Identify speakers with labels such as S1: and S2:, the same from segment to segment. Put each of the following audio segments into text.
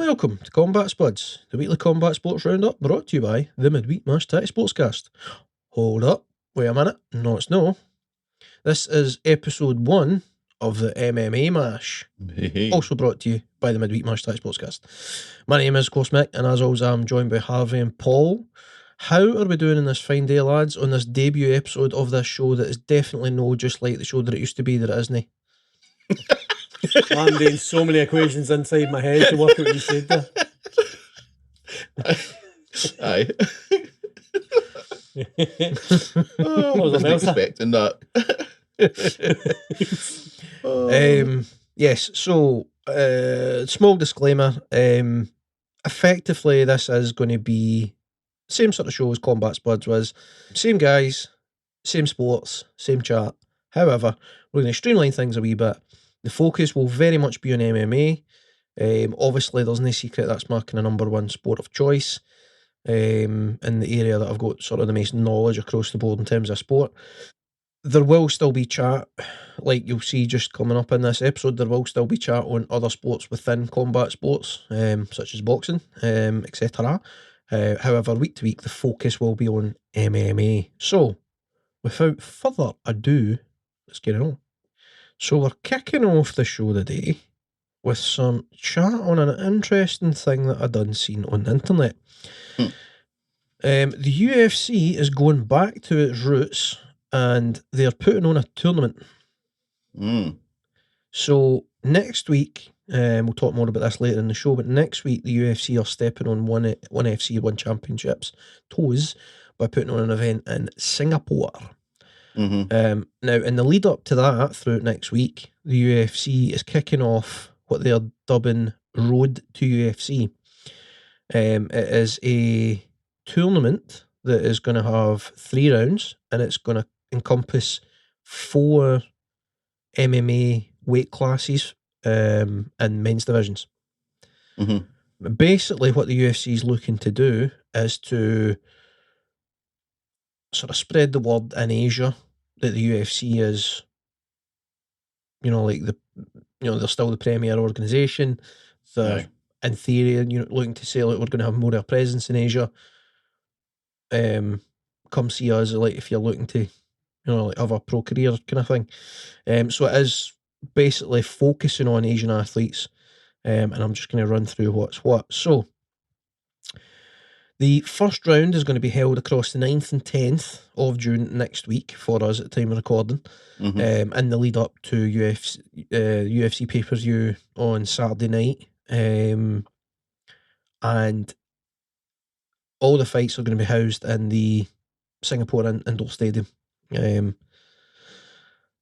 S1: welcome to Combat Spuds, the weekly combat sports roundup brought to you by the Midweek Mashed Tattie Sportscast. Hold up, wait a minute, no it's no. This is episode 1 of the MMA Mash, also brought to you by the Midweek Mashed Tattie Sportscast. My name is, of course, Mick, and as always I'm joined by Harvey and Paul. How are we doing in this fine day, lads, on this debut episode of this show that is definitely no just like the show that it used to be that it isn't?
S2: I'm doing so many equations inside my head to work out what you said there.
S1: Aye.
S3: I wasn't expecting that.
S1: Yes, so small disclaimer. Effectively, this is going to be same sort of show as Combat Spuds was. Same guys, same sports, same chat. However, we're going to streamline things a wee bit. The focus will very much be on MMA. Obviously, there's no secret that's my kind of number one sport of choice. In the area that I've got sort of the most knowledge across the board in terms of sport. There will still be chat, like you'll see just coming up in this episode, there will still be chat on other sports within combat sports, such as boxing, etc. However, week to week, the focus will be on MMA. So, without further ado, let's get it on. So we're kicking off the show today with some chat on an interesting thing that I done seen on the internet. The UFC is going back to its roots and they're putting on a tournament. So next week, we'll talk more about this later in the show, but next week the UFC are stepping on one FC One Championships toes by putting on an event in Singapore. Now, in the lead up to that, throughout next week, the UFC is kicking off what they're dubbing Road to UFC. It is a tournament that is going to have 3 rounds, and it's going to encompass 4 MMA weight classes and men's divisions. Basically, what the UFC is looking to do is to sort of spread the word in Asia that the UFC is, they're still the premier organisation. They're, in theory, looking to say, like, we're going to have more of a presence in Asia. Come see us, like, if you're looking to, like, have a pro career kind of thing. So it is basically focusing on Asian athletes, and I'm just going to run through what's what. So, the first round is going to be held across the 9th and 10th of June next week for us at the time of recording, in the lead up to UFC pay-per-view on Saturday night. And all the fights are going to be housed in the Singapore Indoor Stadium.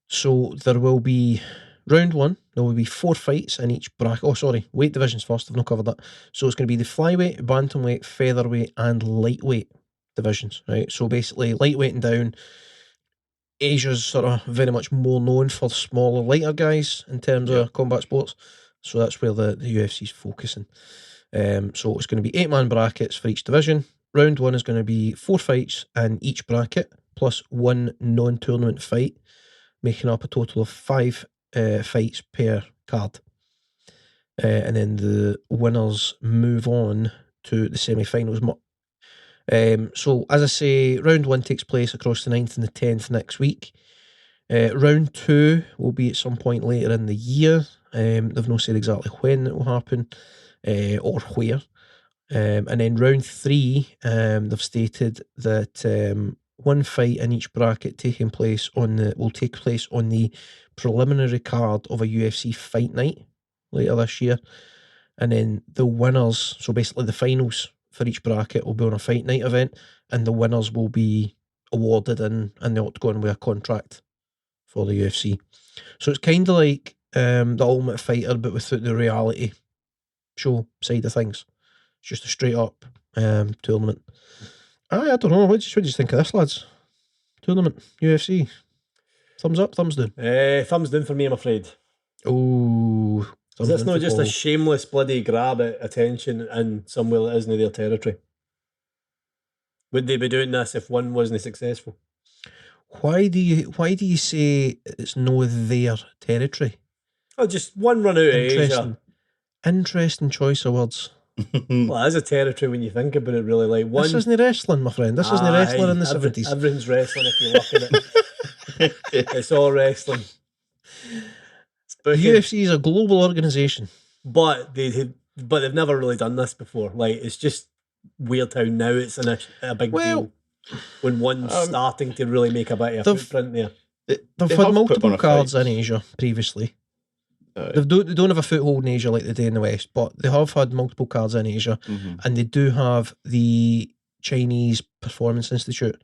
S1: So there will be round 1, there will be 4 fights in each bracket. Oh, sorry, weight divisions first, I've not covered that. So it's going to be the flyweight, bantamweight, featherweight, and lightweight divisions, right? So basically, lightweight and down, Asia's sort of very much more known for smaller, lighter guys in terms of combat sports. So that's where the UFC's focusing. So it's going to be 8-man brackets for each division. Round 1 is going to be 4 fights in each bracket, plus 1 non-tournament fight, making up a total of 5 fights per card. And then the winners move on to the semi-finals. So, as I say, round 1 takes place across the 9th and the 10th next week. Round 2 will be at some point later in the year. They've not said exactly when it will happen or where. And then round 3, they've stated that 1 fight in each bracket will take place on the preliminary card of a UFC fight night later this year. And then the winners, so basically the finals for each bracket, will be on a fight night event, and the winners will be awarded in the octagon with a contract for the UFC. So it's kind of like the Ultimate Fighter, but without the reality show side of things. It's just a straight up tournament. I don't know. What do you think of this, lads? Tournament, UFC. Thumbs up, thumbs down?
S2: Thumbs down for me, I'm afraid.
S1: Oh,
S2: that's not just a shameless bloody grab at attention in somewhere that isn't their territory. Would they be doing this if one wasn't successful?
S1: Why do you say it's no their territory?
S2: Oh, just one run out of Asia.
S1: Interesting choice of words.
S2: Well, that is a territory when you think about it, really. Like one,
S1: This isn't wrestling, my friend. This isn't wrestling in the
S2: Aye,
S1: 70s.
S2: Everyone's wrestling if you look at it. It's all wrestling. It's
S1: The
S2: booking.
S1: UFC is a global organisation.
S2: But they've never really done this before. Like, it's just weird how now it's a big deal when one's starting to really make a bit of a footprint there.
S1: They've had multiple cards in Asia previously. They don't have a foothold in Asia like they do in the West, but they have had multiple cards in Asia, and they do have the Chinese Performance Institute,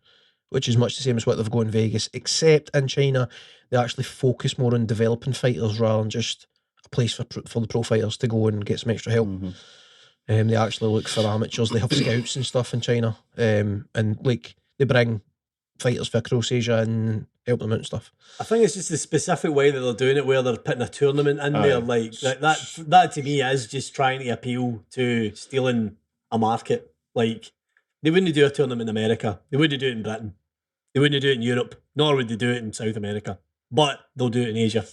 S1: which is much the same as what they've got in Vegas, except in China they actually focus more on developing fighters rather than just a place for the pro fighters to go and get some extra help. They actually look for amateurs. They have scouts and stuff in China, and like they bring fighters for across Asia and help them out and stuff.
S2: I think it's just the specific way that they're doing it, where they're putting a tournament in there. Like that to me is just trying to appeal to stealing a market. Like, they wouldn't do a tournament in America. They wouldn't do it in Britain. They wouldn't do it in Europe. Nor would they do it in South America. But they'll do it in Asia,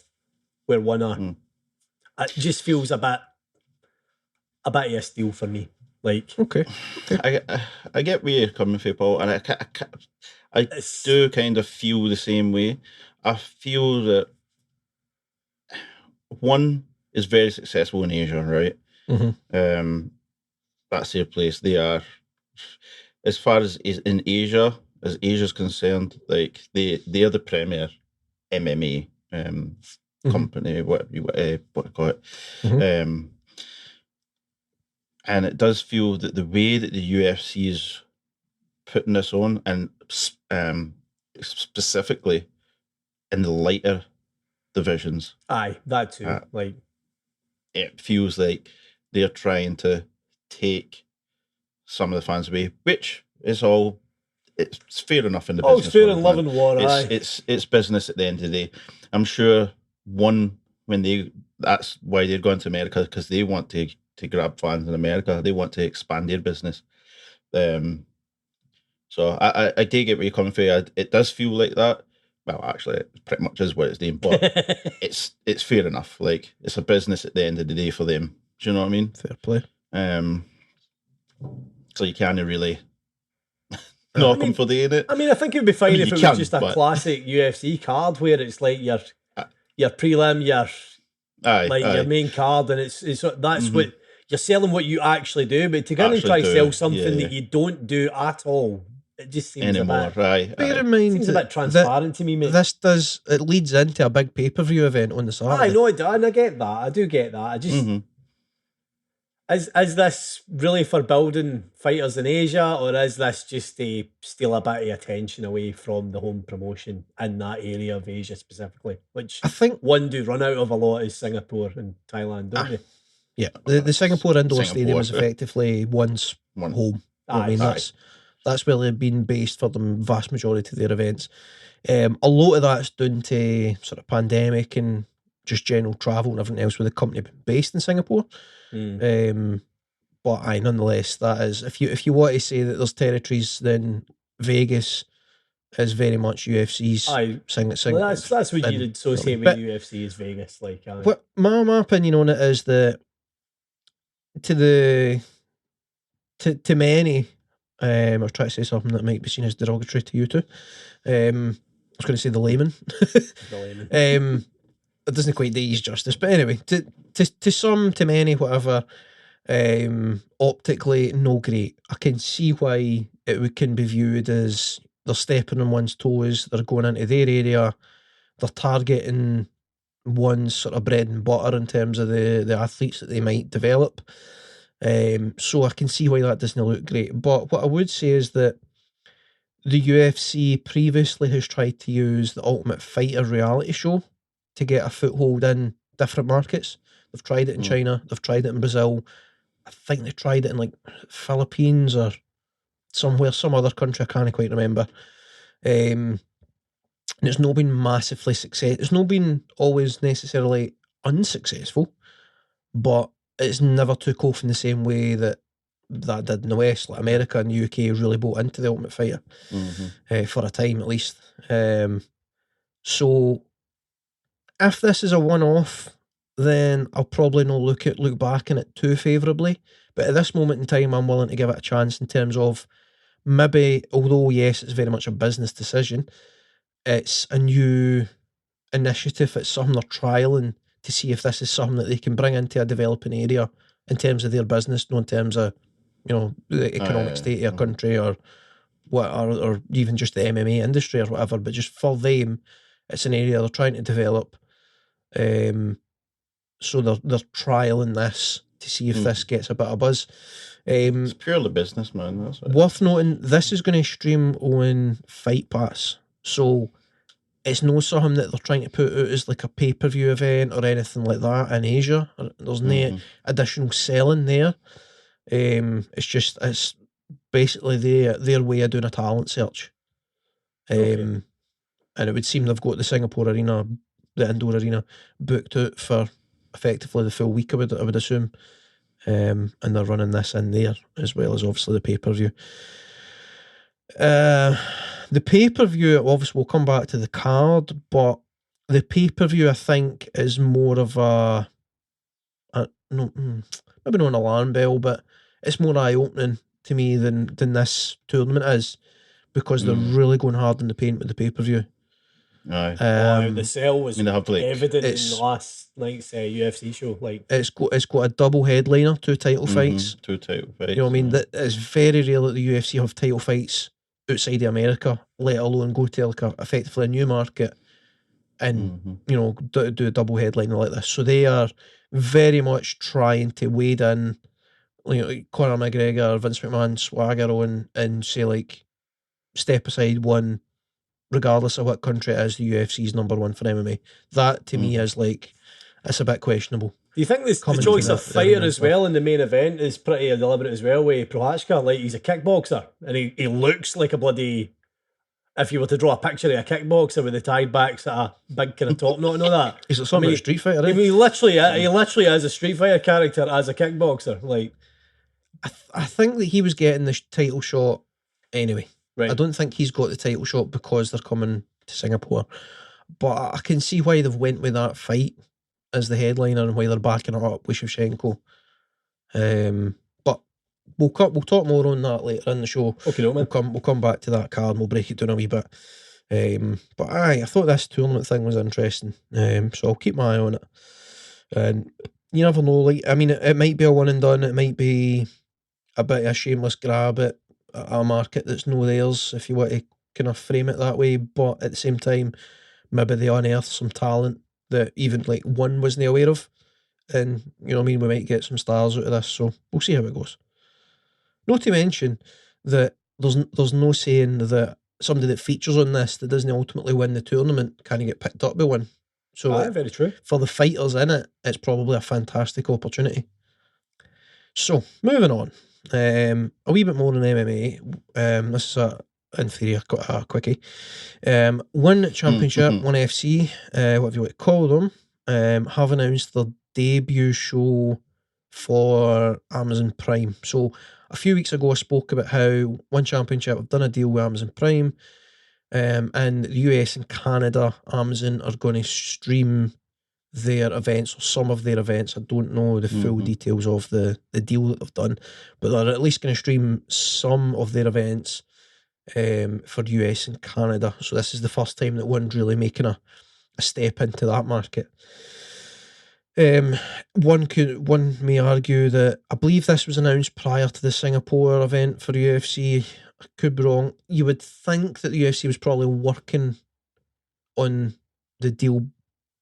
S2: where one are. It just feels a bit of a steal for me. Like,
S1: okay.
S3: I get where you're coming from, Paul, and I do kind of feel the same way. I feel that one is very successful in Asia, right? That's their place. They are, as far as in Asia, as Asia's concerned, like they are the premier MMA company, what you call it. And it does feel that the way that the UFC is putting this on, and specifically in the lighter divisions,
S2: aye, that too. Like,
S3: it feels like they're trying to take some of the fans away, which is all. It's fair enough in the business.
S2: It's fair in love and war.
S3: It's business at the end of the day. I'm sure that's why they're going to America, because they want to grab fans in America. They want to expand their business. So I do get where you're coming from. It does feel like that. Well, actually, it pretty much is what it's doing, but it's fair enough. Like, it's a business at the end of the day for them. Do you know what I mean?
S1: Fair play.
S3: So you can't really knock them for doing it.
S2: I mean, I think it would be fine if it was just a classic UFC card where it's like your prelim, your main card, and it's that's what you're selling, what you actually do. But to go and try to sell something that you don't do at all, it just seems a bit.
S1: Bear in mind,
S2: seems a bit transparent to me, mate.
S1: It leads into a big pay-per-view event on the Saturday.
S2: I know it does, and I get that. I do get that. I just is this really for building fighters in Asia, or is this just to steal a bit of attention away from the home promotion in that area of Asia specifically? Which
S1: I think
S2: one do run out of a lot is Singapore and Thailand, don't they?
S1: Yeah, the Singapore Indoor Stadium is effectively one's home. I mean, that's where they've been based for the vast majority of their events. A lot of that's due to sort of pandemic and just general travel and everything else with the company based in Singapore. But nonetheless, that is, if you want to say that there's territories, then Vegas is very much UFC's
S2: Well, that's what you'd associate with UFC is Vegas. Like,
S1: but my opinion on it is that to many, I was trying to say something that might be seen as derogatory to you too. I was going to say the layman. It doesn't quite do his justice, but anyway, to some, to many, whatever, optically no great. I can see why it can be viewed as they're stepping on one's toes, they're going into their area, they're targeting one's sort of bread and butter in terms of the athletes that they might develop. So I can see why that doesn't look great. But what I would say is that the UFC previously has tried to use the Ultimate Fighter reality show to get a foothold in different markets. They've tried it in China, they've tried it in Brazil, I think they tried it in like Philippines or some other country, I can't quite remember. And it's not been massively successful. It's not been always necessarily unsuccessful, but it's never took off in the same way that did in the West. Like America and the UK really bought into the Ultimate Fighter for a time at least. So if this is a one-off, then I'll probably not look back on it too favourably. But at this moment in time, I'm willing to give it a chance in terms of maybe, although yes, it's very much a business decision, it's a new initiative. It's something they're trialling to see if this is something that they can bring into a developing area in terms of their business, not in terms of, the economic state of a country or what, or even just the MMA industry or whatever. But just for them, it's an area they're trying to develop. So they're trialing this to see if this gets a bit of buzz.
S3: It's purely business, man. That's it.
S1: Worth noting, this is going to stream on Fight Pass, so it's no something that they're trying to put out as like a pay-per-view event or anything like that in Asia. There's no additional selling there. It's basically their way of doing a talent search. And it would seem they've got the Singapore arena, the indoor arena, booked out for effectively the full week, I would assume. And they're running this in there as well as obviously the pay-per-view. The pay-per-view, obviously we'll come back to the card, but the pay-per-view I think is more of maybe not an alarm bell, but it's more eye-opening to me than this tournament is, because they're really going hard in the paint with the pay-per-view.
S3: Aye.
S2: The sell was evident in
S1: it's-
S2: the last night's UFC show. Like,
S1: It's got a double headliner, 2 title fights.
S3: 2 title fights.
S1: You know what I mean? That it's very rare that the UFC have title fights outside of America, let alone go to like effectively a new market and do a double headliner like this. So they are very much trying to wade in, like Conor McGregor, Vince McMahon swagger on and say like, step aside one, regardless of what country it is, the UFC's number one for MMA. That to me is like, it's a bit questionable.
S2: do you think the choice of fighter as well in the main event is pretty deliberate as well with Prohachka? Like, he's a kickboxer and he looks like a bloody, if you were to draw a picture of a kickboxer with the tied backs at a big kind of top knot and all that.
S1: He's like something Street Fighter,
S2: I mean, he literally is a Street Fighter character as a kickboxer. Like,
S1: I think that he was getting the title shot anyway.
S2: right.
S1: I don't think he's got the title shot because they're coming to Singapore. But I can see why they've went with that fight as the headliner and why they're backing it up with Shevchenko. But we'll talk more on that later in the show.
S2: Okay, no, man.
S1: We'll come back to that card and we'll break it down a wee bit. But I thought this tournament thing was interesting. So I'll keep my eye on it. And you never know, like, I mean, it might be a one and done, it might be a bit of a shameless grab at a market that's no theirs, if you want to kind of frame it that way, but at the same time, maybe they unearth some talent that even like one wasn't aware of, and you know what I mean, we might get some stars out of this, so we'll see how it goes. Not to mention that there's no saying that somebody that features on this that doesn't ultimately win the tournament can get picked up by one. So
S2: very true.
S1: For the fighters in it, it's probably a fantastic opportunity. So moving on, a wee bit more on MMA. This is in theory a quickie. One Championship, One FC, whatever you want to call them, have announced their debut show for Amazon Prime. So a few weeks ago I spoke about how One Championship have done a deal with Amazon Prime, and the US and Canada, Amazon are going to stream their events, or some of their events. I don't know the full details of the deal that they've done, but they're at least going to stream some of their events for US and Canada. So this is the first time that one's really making a step into that market. One may argue that I believe this was announced prior to the Singapore event for UFC. I could be wrong. You would think that the UFC was probably working on the deal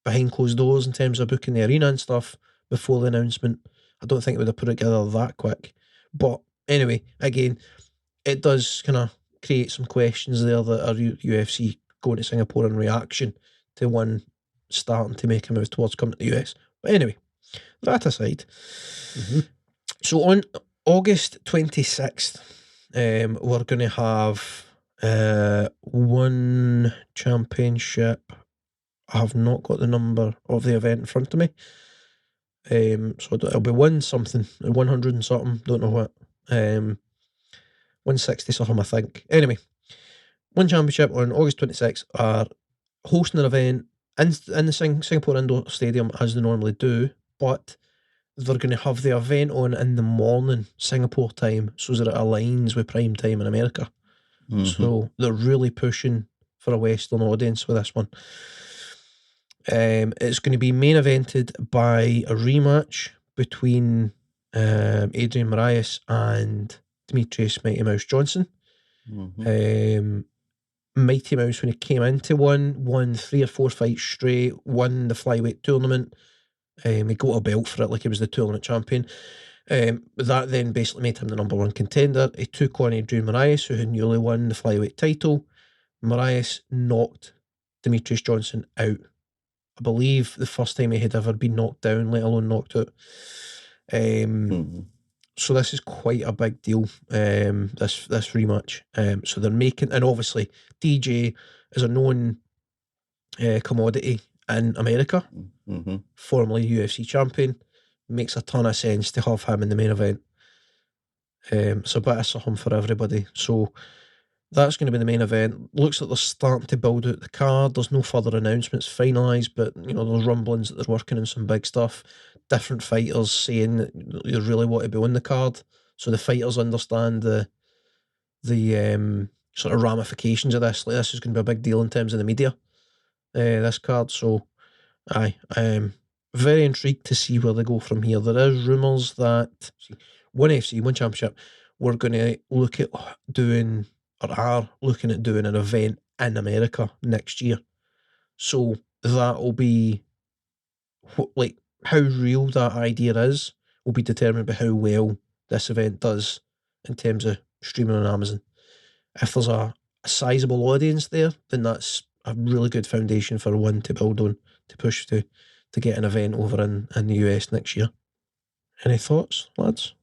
S1: behind closed doors in terms of booking the arena and stuff before the announcement. I don't think it would have put it together that quick. But anyway, again, it does kind of create some questions there that are UFC going to Singapore in reaction to one starting to make a move towards coming to the US. But anyway, that aside. So on August 26th, we're going to have One Championship. I have not got the number of the event in front of me. So it'll be 100 and something, don't know what. 160 something, I think. Anyway, One Championship on August 26th are hosting an event in the Singapore Indoor Stadium as they normally do, but they're going to have the event on in the morning Singapore time, so that it aligns with prime time in America. So they're really pushing for a Western audience with this one. It's going to be main evented by a rematch between Adrian Moraes and Demetrius Mighty Mouse Johnson. Mighty Mouse, when he came into won 3 or 4 fights straight, won the flyweight tournament. He got a belt for it like he was the tournament champion. That then basically made him the number 1 contender. He took on Adrian Moraes, who had newly won the flyweight title. Moraes knocked Demetrius Johnson out. I believe the first time he had ever been knocked down, let alone knocked out. So this is quite a big deal, this rematch. So they're making, and obviously DJ is a known commodity in America, formerly UFC champion. Makes a ton of sense to have him in the main event. It's a bit of something for everybody. So that's going to be the main event. Looks like they're starting to build out the card. There's no further announcements finalised, but there's rumblings that they're working on some big stuff. Different fighters saying that you really want to be on the card, so the fighters understand the sort of ramifications of this. Like, this is going to be a big deal in terms of the media. This card, so I am very intrigued to see where they go from here. There is rumours that One FC, One Championship, we're going to look at doing, or are looking at doing, an event in America next year. So that will be, like, how real that idea is will be determined by how well this event does in terms of streaming on Amazon. If there's a sizable audience there, then that's a really good foundation for one to build on, to push to get an event over in the US next year. Any thoughts, lads?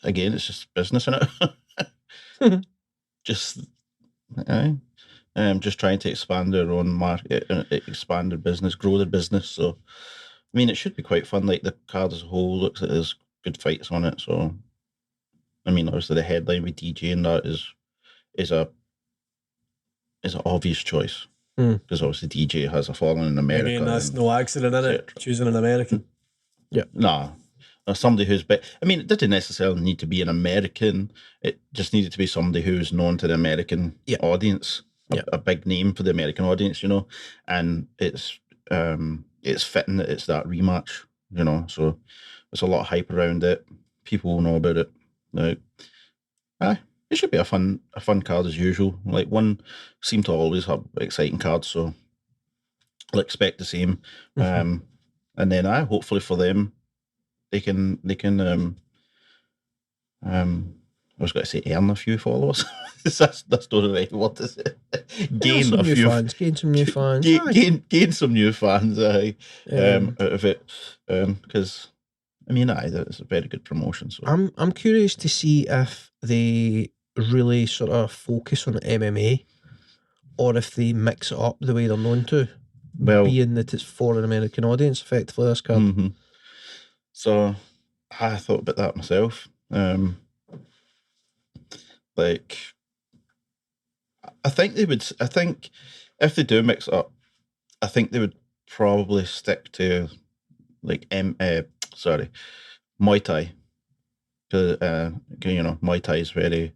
S3: Again, it's just business, isn't it? Just trying to expand their own market, expand their business, grow their business. So, I mean, it should be quite fun. Like, the card as a whole looks like there's good fights on it. So, I mean, obviously the headline with DJ and that is an obvious choice, because obviously DJ has a following in America.
S2: Again, that's no accident in it. Choosing an American.
S3: Yeah. Nah. Somebody who's big. I mean, it didn't necessarily need to be an American. It just needed to be somebody who's known to the American audience, a big name for the American audience, And it's fitting that it's that rematch, So there's a lot of hype around it. People will know about it. Like, it should be a fun card as usual. Like, one seem to always have exciting cards, so I'll expect the same. And then hopefully for them, they can I was going to say earn a few followers. that's not the right word, is it? Gain some new fans.
S1: Gain some new fans.
S3: Gain some new fans. Out of it, because I mean, it's a very good promotion. So
S1: I'm curious to see if they really sort of focus on MMA, or if they mix it up the way they're known to. Well, being that it's for an American audience, effectively, this card.
S3: So I thought about that myself. Like, I think if they do mix it up, I think they would probably stick to like Muay Thai, because Muay Thai is very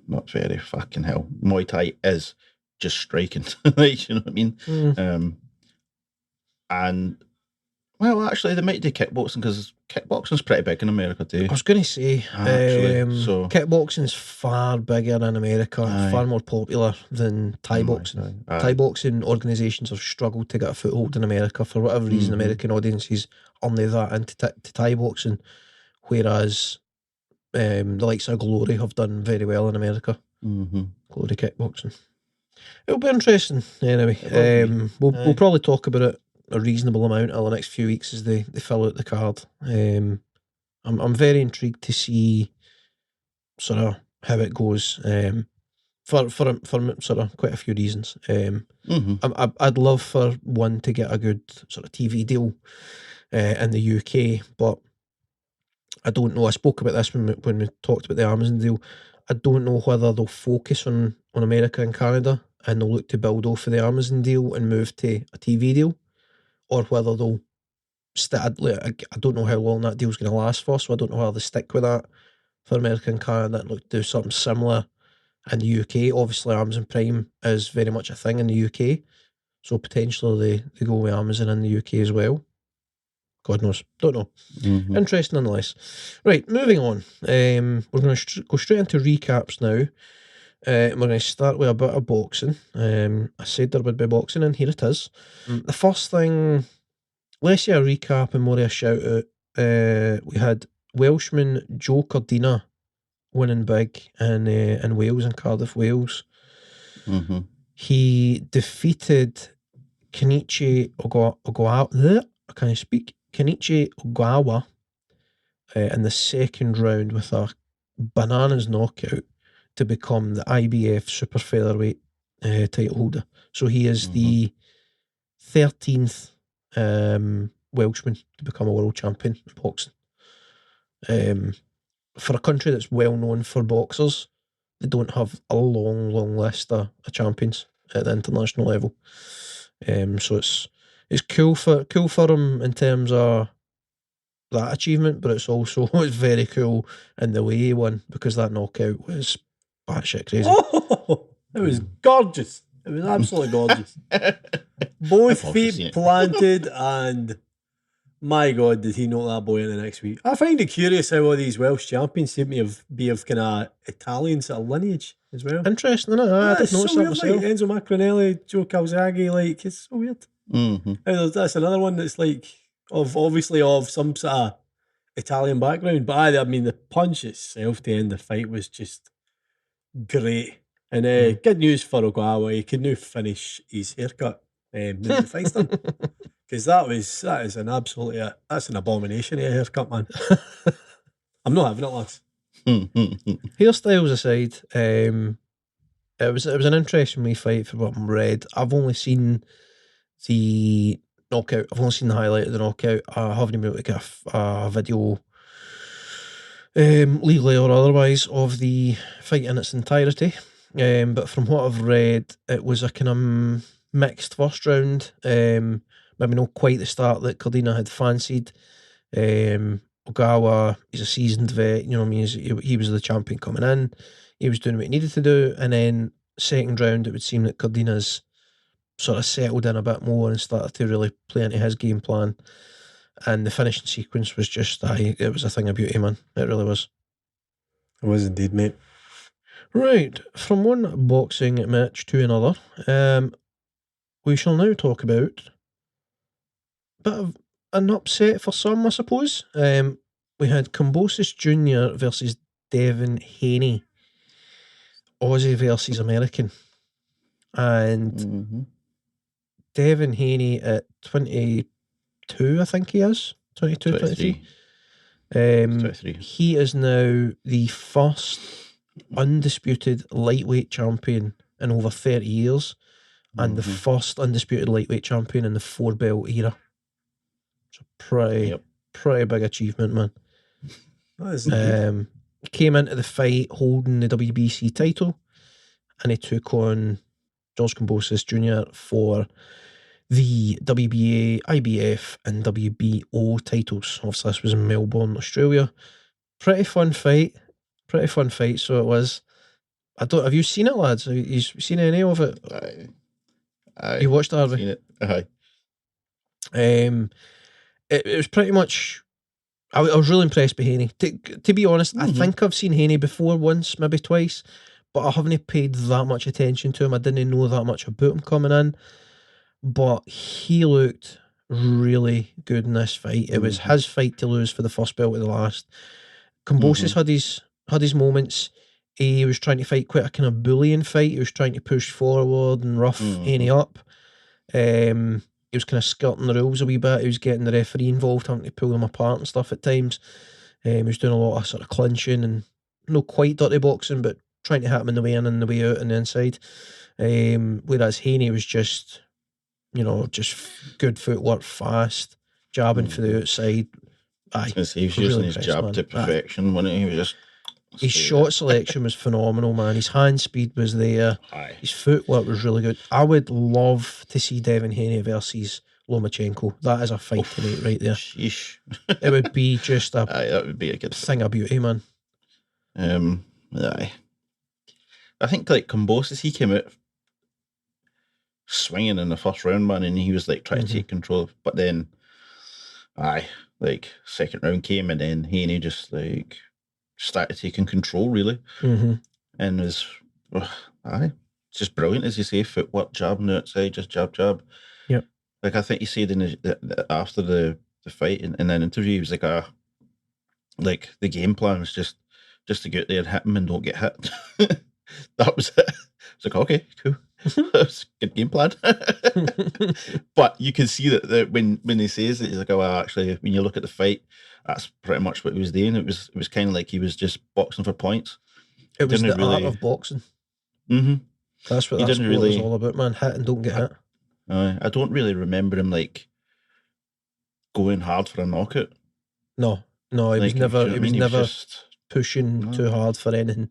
S3: not very fucking hell. Muay Thai is just striking, like, you know what I mean? And well, actually, they might do kickboxing, because kickboxing's pretty big in America too.
S1: I was going to say, so kickboxing's far bigger in America, far more popular than Thai boxing. Thai boxing organisations have struggled to get a foothold in America for whatever reason. American audiences aren't that into Thai boxing, whereas the likes of Glory have done very well in America. Glory kickboxing. It'll be interesting anyway. We'll probably talk about it a reasonable amount over the next few weeks as they fill out the card. I'm very intrigued to see sort of how it goes, for sort of quite a few reasons. I'd love for one to get a good sort of TV deal in the UK, but I don't know. I spoke about this when we talked about the Amazon deal. I don't know whether they'll focus on America and Canada and they'll look to build off of the Amazon deal and move to a TV deal, or whether they'll I don't know how long that deal's going to last for, so I don't know whether they stick with that for America and Canada and look to do something similar in the UK. Obviously, Amazon Prime is very much a thing in the UK, so potentially they go with Amazon in the UK as well. God knows. Don't know.
S3: Mm-hmm.
S1: Interesting nonetheless. Right, moving on. We're going to go straight into recaps now. We're going to start with a bit of boxing. I said there would be boxing, and here it is. The first thing, less say a recap and more of a shout out. We had Welshman Joe Cordina winning big in Wales, in Cardiff, Wales.
S3: Mm-hmm.
S1: He defeated Kenichi Ogawa. I can't speak. Kenichi Ogawa in the second round with a bananas knockout to become the IBF super featherweight title holder. So he is the 13th Welshman to become a world champion in boxing. For a country that's well known for boxers, they don't have a long list of champions at the international level. So it's cool for him in terms of that achievement, but it's also very cool in the way he won, because that knockout was batshit crazy.
S2: Oh, it was gorgeous. It was absolutely gorgeous. Both feet planted, and my God, did he knock that boy in the next week. I find it curious how all these Welsh champions seem to be of kind of Italian sort of lineage as well.
S1: Interesting, isn't it? I didn't notice that myself.
S2: Like Enzo Macronelli, Joe Calzaghe, like, it's so weird. That's another one that's like obviously of some sort of Italian background, but I mean the punch itself to end the fight was just great. And good news for Ogawa, he could now finish his haircut when the fight's done, because that is an absolutely that's an abomination of a haircut, man. I'm not having it, lads.
S1: Hairstyles aside, it was an interesting wee fight for what I'm read. I've only seen the knockout. I've only seen the highlight of the knockout. I haven't been able to get a video, legally or otherwise, of the fight in its entirety. But from what I've read, it was a kind of mixed first round. Maybe not quite the start that Cordina had fancied. Ogawa, he's a seasoned vet, you know what I mean? He was the champion coming in. He was doing what he needed to do. And then second round, it would seem that Cordina's sort of settled in a bit more and started to really play into his game plan. And the finishing sequence was just, it was a thing of beauty, man. It really was.
S2: It was indeed, mate.
S1: Right, from one boxing match to another, we shall now talk about a bit of an upset for some, I suppose. We had Kambosos Jr. versus Devin Haney. Aussie versus American. And Devin Haney at 22, I think he is. 22, 23. 23. He is now the first undisputed lightweight champion in over 30 years and the first undisputed lightweight champion in the 4-belt era. It's a pretty big achievement, man.
S2: That is
S1: he came into the fight holding the WBC title, and he took on George Kambosos Jr. for the WBA, IBF and WBO titles. Obviously this was in Melbourne, Australia. Pretty fun fight, so it was. Have you seen it, lads? Have you seen any of it?
S3: Aye.
S1: You watched it, Harvey?
S3: Seen it. Aye.
S1: It was pretty much, I was really impressed by Haney. To be honest, I think I've seen Haney before once, maybe twice, but I haven't paid that much attention to him. I didn't know that much about him coming in, but he looked really good in this fight. It was his fight to lose for the first belt of the last. Kambosos had his moments. He was trying to fight quite a kind of bullying fight. He was trying to push forward and rough Haney up. He was kind of skirting the rules a wee bit. He was getting the referee involved, having to pull them apart and stuff at times. He was doing a lot of sort of clinching and not quite dirty boxing, but trying to hit him in the way in and the way out and the inside. Whereas Haney was just, just good footwork, fast, jabbing for the outside.
S3: He was using his jab to perfection, wasn't he? He was just...
S1: His shot selection was phenomenal, man. His hand speed was there.
S3: Aye.
S1: His footwork was really good. I would love to see Devin Haney versus Lomachenko. That is a fight tonight right there.
S3: Sheesh.
S1: It would be just a
S3: Aye, that would be a good
S1: thing of beauty, man.
S3: Aye. I think like Kambosos, he came out swinging in the first round, man, and he was like trying to take control. But then, like second round came, and then Haney just like started taking control really, and was just brilliant, as you say, footwork, jab on the outside, just jab.
S1: Yep.
S3: Like I think he said after the fight in an interview, he was like the game plan was just to get there and hit him and don't get hit. That was it. It's like, okay, cool. That's a good game plan. But you can see that when he says it, he's like, oh, well, actually, when you look at the fight, that's pretty much what he was doing. It was kind of like he was just boxing for points.
S1: It was the art of boxing. That's what that sport was all about, man. Hit and don't get hit.
S3: I don't really remember him like going hard for a knockout. No,
S1: he was never. He was never
S3: just
S1: pushing too hard for anything.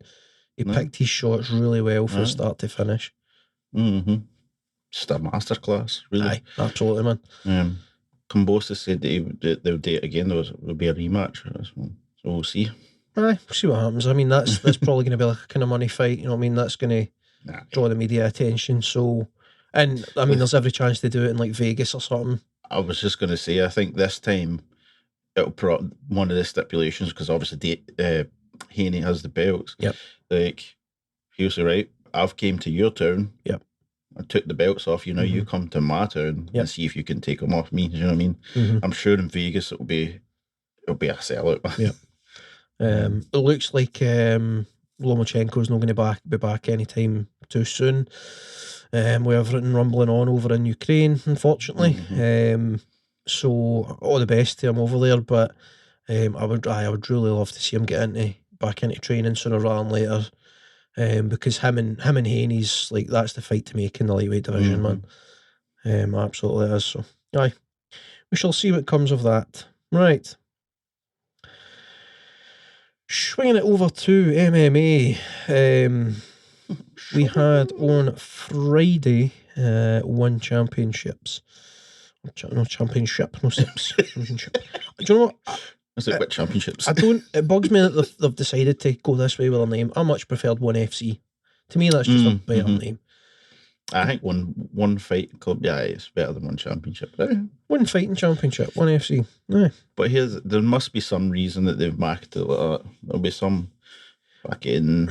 S1: He picked his shots really well from start to finish.
S3: Just a masterclass, really.
S1: Aye, absolutely, man.
S3: Kambosos said that they would do it again. There would be a rematch, so we'll see.
S1: Aye, we'll see what happens. I mean, that's probably going to be like a kind of money fight. You know what I mean? That's going to draw the media attention. So, and I mean, there's every chance to do it in like Vegas or something.
S3: I was just going to say, I think this time it'll put one of the stipulations, because obviously Haney has the belts.
S1: Yep.
S3: Like, he'll say, right, I've came to your town.
S1: Yep.
S3: I took the belts off you. Now you come to my town and see if you can take them off me. Do you know what I mean? I'm sure in Vegas it'll be a sellout.
S1: Yeah. It looks like Lomachenko's not going to be back anytime too soon. We have everything rumbling on over in Ukraine, unfortunately. So all the best to him over there, but I would really love to see him get back into training sooner rather than later. Because him and Haney's like, that's the fight to make in the lightweight division, man. Absolutely is. So aye, we shall see what comes of that. Right. Swinging it over to MMA. We had on Friday one championships. No championship, no steps. Championship. Do you know what?
S3: Is it what championships?
S1: It bugs me that they've decided to go this way with their name. I much preferred One FC. To me, that's just a better name.
S3: I think one fight club, it's better than one championship.
S1: One fighting championship, One FC. Yeah.
S3: But there must be some reason that they've marketed it like that. There'll be some fucking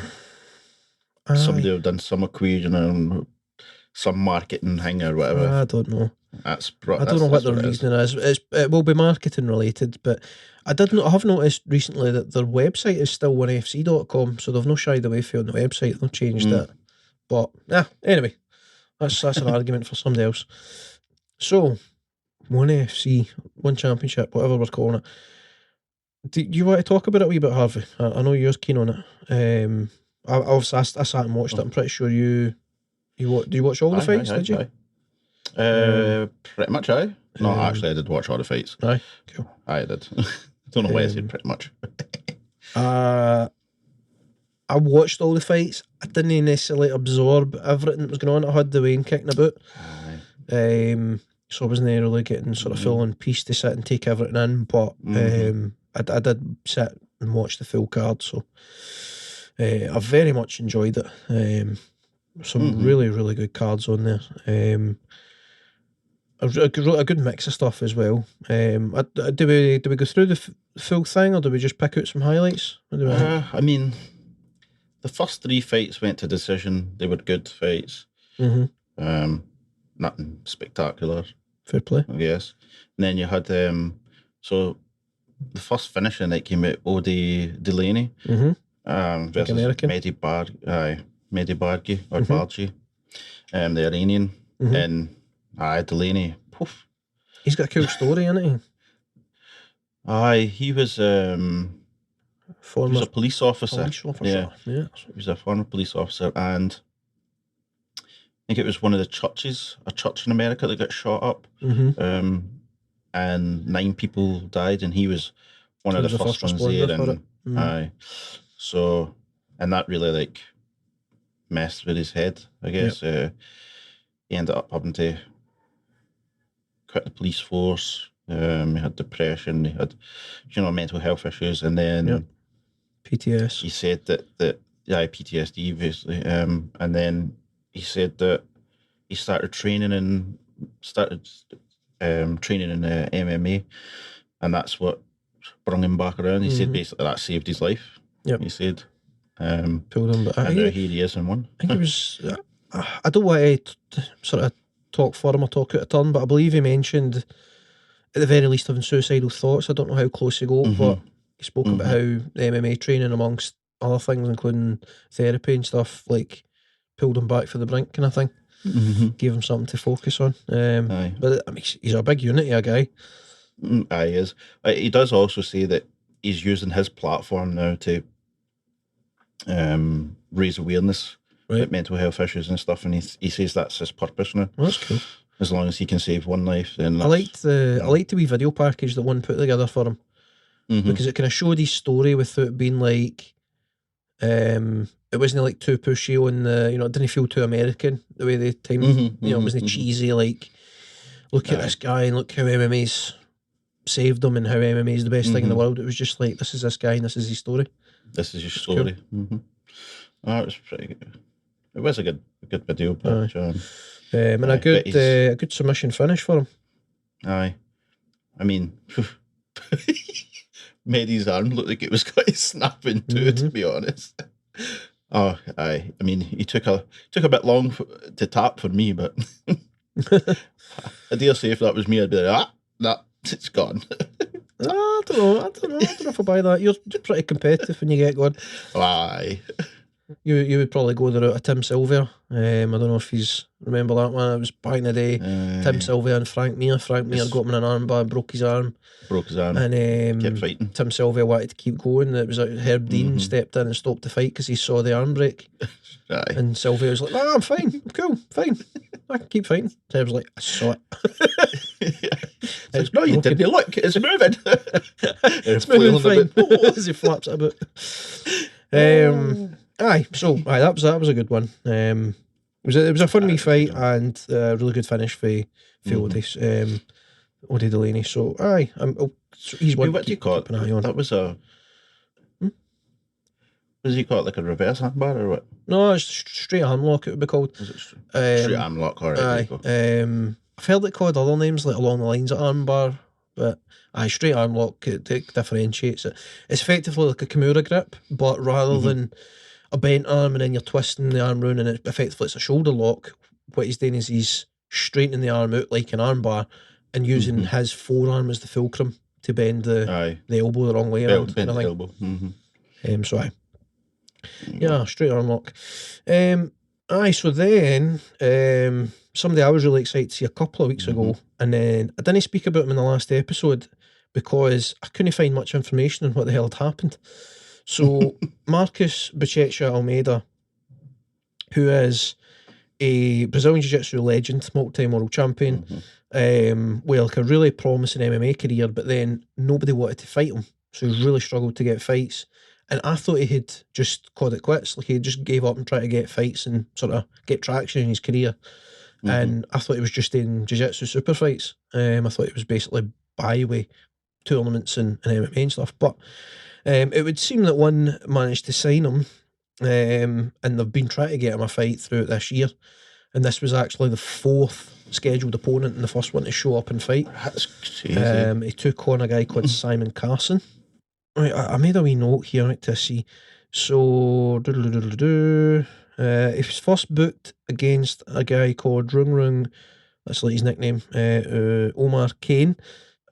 S3: somebody have done some equation and some marketing thing or whatever.
S1: I don't know.
S3: I
S1: don't know what the reason is. It will be marketing related, but I have noticed recently that their website is still onefc.com, so they've not shied away from the website. They've not changed it. But anyway, that's an argument for somebody else. So, One FC, One Championship, whatever we're calling it. Do you want to talk about it a wee bit, Harvey? I know you're keen on it. I sat and watched it. I'm pretty sure do you watch all the fights? Did you?
S3: Pretty much, aye. No, actually, I did watch all the fights.
S1: Aye, cool.
S3: I did. I don't know why I said pretty much.
S1: I watched all the fights. I didn't necessarily absorb everything that was going on. I had the Wayne kicking about. So I wasn't really getting sort of full on piece to sit and take everything in. But I did sit and watch the full card. So I very much enjoyed it. Some really, really good cards on there. A good mix of stuff as well. Do we go through the full thing, or do we just pick out some highlights?
S3: I mean, the first three fights went to decision. They were good fights. Nothing spectacular.
S1: Fair play,
S3: I guess. And then you had so the first finish in it came out Odie Delaney versus Mehdi Bargi or Bargi, the Iranian, and Delaney. Poof.
S1: He's got a cool story, hasn't he?
S3: He was a police officer. Yeah. He was a former police officer, and I think it was one of the churches, a church in America that got shot up, and 9 people died, and he was one of the first ones there. And So, and that really like messed with his head, I guess. He ended up having to quit the police force. He had depression, he had, mental health issues, and then
S1: PTS.
S3: he said that PTSD basically. And then he said that he started training in MMA, and that's what brought him back around. He said basically that saved his life.
S1: Yep.
S3: He said.
S1: Pulled him, but
S3: and now here he is in one.
S1: I think it was. I don't want to sort of talk for him or talk out of turn, but I believe he mentioned at the very least having suicidal thoughts. I don't know how close he got, but he spoke about how the MMA training, amongst other things, including therapy and stuff, like pulled him back for the brink kind of thing. Gave him something to focus on. But I mean, he's a big unity, a guy.
S3: He is. He does also say that he's using his platform now to raise awareness about mental health issues and stuff, and he says that's his purpose now.
S1: Well, that's cool.
S3: As long as he can save one life, then
S1: I liked the wee video package that one put together for him, because it kind of showed his story without being like, it wasn't like too pushy on the, it didn't feel too American the way they timed, it wasn't cheesy like, look at this guy and look how MMA's saved him and how MMA is the best thing in the world. It was just like, this is this guy and this is his story.
S3: This is your story. Cool. It was pretty good. It was a good video, but
S1: and a good submission finish for him.
S3: Aye, I mean, made his arm look like it was quite snapping too. To be honest. Oh, aye. I mean, he took a bit long to tap for me, but I dare say if that was me, I'd be like, nah, it's gone.
S1: I don't know if I buy that. You're pretty competitive when you get going.
S3: Aye.
S1: You would probably go the route of Tim Sylvia. I don't know if you remember that one. It was back in the day. Tim Sylvia and Frank Mir. Frank Mir got him in an armbar, broke his arm. And
S3: kept fighting.
S1: Tim Sylvia wanted to keep going. It was like Herb Dean stepped in and stopped the fight because he saw the arm break.
S3: Aye.
S1: And Sylvia was like, "No, I'm fine. I'm cool. Fine. I can keep fighting." Herb's like, "I saw it."
S3: It's no, you didn't. Look, it's moving.
S1: It's moving fine. As he flaps it about. That was a good one. It was a fun wee fight and a really good finish for Odie Delaney. So he's one.
S3: What do you call it? That was a. Was he called like a reverse handbar or what?
S1: No, it's straight arm lock. It would be called.
S3: Was it straight arm lock? All right.
S1: I've heard it called other names like along the lines of armbar, but straight arm lock it differentiates it. It's effectively like a Kimura grip, but rather than a bent arm and then you're twisting the arm round and effectively it's a shoulder lock. What he's doing is he's straightening the arm out like an armbar and using his forearm as the fulcrum to bend the elbow the wrong way around.
S3: Bend the elbow.
S1: Straight arm lock. So then somebody I was really excited to see a couple of weeks ago, and then I didn't speak about him in the last episode because I couldn't find much information on what the hell had happened. So Marcus Buchecha Almeida, who is a Brazilian Jiu-Jitsu legend, multi-time world champion, with like a really promising MMA career, but then nobody wanted to fight him, so he really struggled to get fights. And I thought he had just called it quits, like he just gave up and tried to get fights and sort of get traction in his career. And I thought he was just in jiu-jitsu super fights. I thought it was basically byway tournaments and MMA and stuff. But it would seem that one managed to sign him, and they've been trying to get him a fight throughout this year. And this was actually the fourth scheduled opponent and the first one to show up and fight.
S3: That's crazy.
S1: He took on a guy called Simon Carson. Right, I made a wee note here to see. So, he was first booked against a guy called Rung, that's like his nickname, Omar Kane,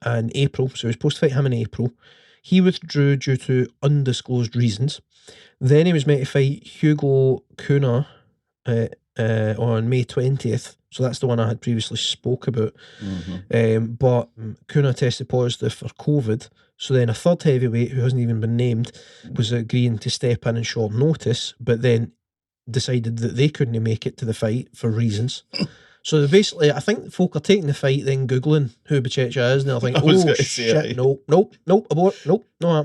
S1: in April. So he was supposed to fight him in April. He withdrew due to undisclosed reasons. Then he was meant to fight Hugo Kuna on May 20th. So that's the one I had previously spoke about. But Kuna tested positive for COVID. So then a third heavyweight who hasn't even been named was agreeing to step in short notice, but then decided that they couldn't make it to the fight for reasons. So basically, I think folk are taking the fight, then Googling who Buchecha is, and they're thinking, oh shit, nope, abort, nope, not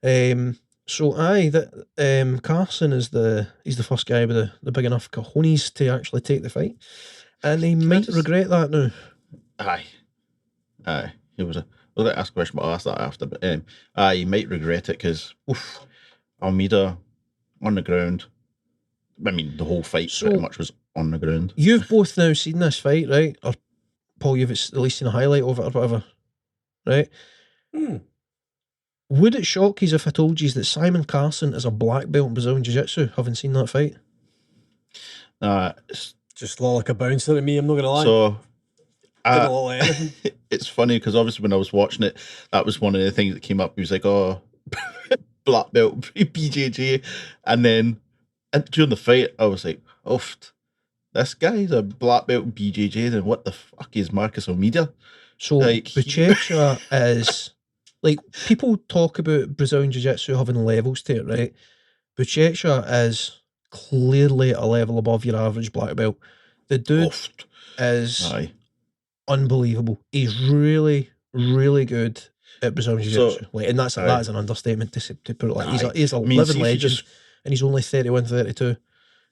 S1: happening. So that Carson he's the first guy with the big enough cojones to actually take the fight, and he might regret that now.
S3: Aye. It was I was going to ask a question, but I'll ask that after. But he might regret it because Almeida on the ground. I mean, the whole fight pretty much was on the ground.
S1: You've both now seen this fight, right? Or Paul, you've at least seen a highlight of it or whatever, right? Would it shock you if I told you that Simon Carson is a black belt in Brazilian Jiu-Jitsu, having seen that fight?
S2: It's just look like a bouncer to me, I'm not going to lie.
S3: So,
S2: Didn't look like anything.
S3: it's funny because obviously when I was watching it, that was one of the things that came up. He was like, oh, black belt, BJJ. And then during the fight, I was like, oh, this guy's a black belt BJJ, then what the fuck is Marcus Almeida?
S1: So, Buchecha is... Like, people talk about Brazilian Jiu-Jitsu having levels to it, right? Buchecha is clearly a level above your average black belt. The dude is unbelievable. He's really, really good at Brazilian Jiu-Jitsu. And that is an understatement to put it like. He's a living legend, and he's only 31, 32.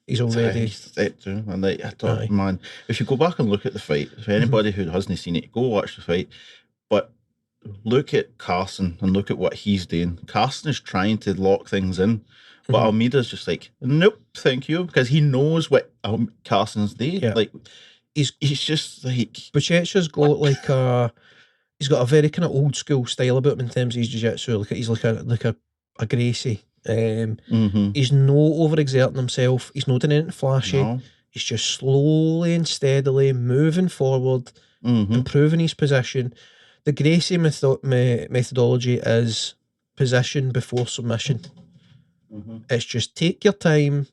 S1: He's already...
S3: He's 32. And I thought, man, if you go back and look at the fight, for anybody who hasn't seen it, go watch the fight. But look at Carson and look at what he's doing. Carson is trying to lock things in, but Almeida's just like, nope, thank you, because he knows what Carson's doing. Yeah. Like, he's just like...
S1: Buchecha's got he's got a very kind of old school style about him in terms of his jiu-jitsu. He's like a Gracie. He's no overexerting himself. He's not doing anything flashy. No. He's just slowly and steadily moving forward, improving his position. The Gracie methodology is position before submission. It's just take your time,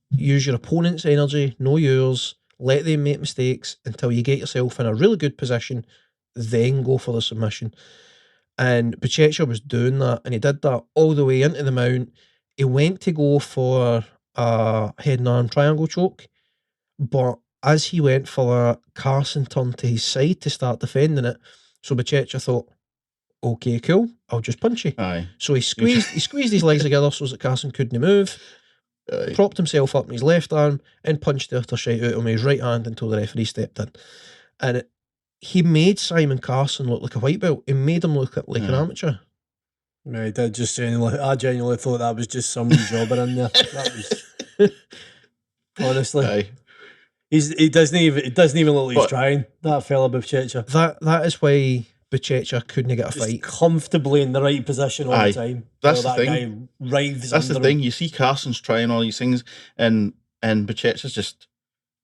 S1: use your opponent's energy, know yours, let them make mistakes until you get yourself in a really good position, then go for the submission. And Buchecha was doing that, and he did that all the way into the mount. He went to go for a head and arm triangle choke, but as he went for that, Carson turned to his side to start defending it. So Buchecha thought, okay, cool, I'll just punch you.
S3: Aye.
S1: So he squeezed his legs together so that Carson couldn't move, propped himself up in his left arm, and punched the utter shite out of his right hand until the referee stepped in. And he made Simon Carson look like a white belt. He made him look like an amateur.
S2: Yeah, he did. I genuinely thought that was just some jobber in there. That was... Honestly.
S3: Aye.
S2: It doesn't even look like he's trying, that fella Buchecha.
S1: That is why Buchecha couldn't get a fight.
S2: Comfortably in the right position all the time.
S3: That's the thing. That's the thing. You see Carson's trying all these things, and Buchecha's just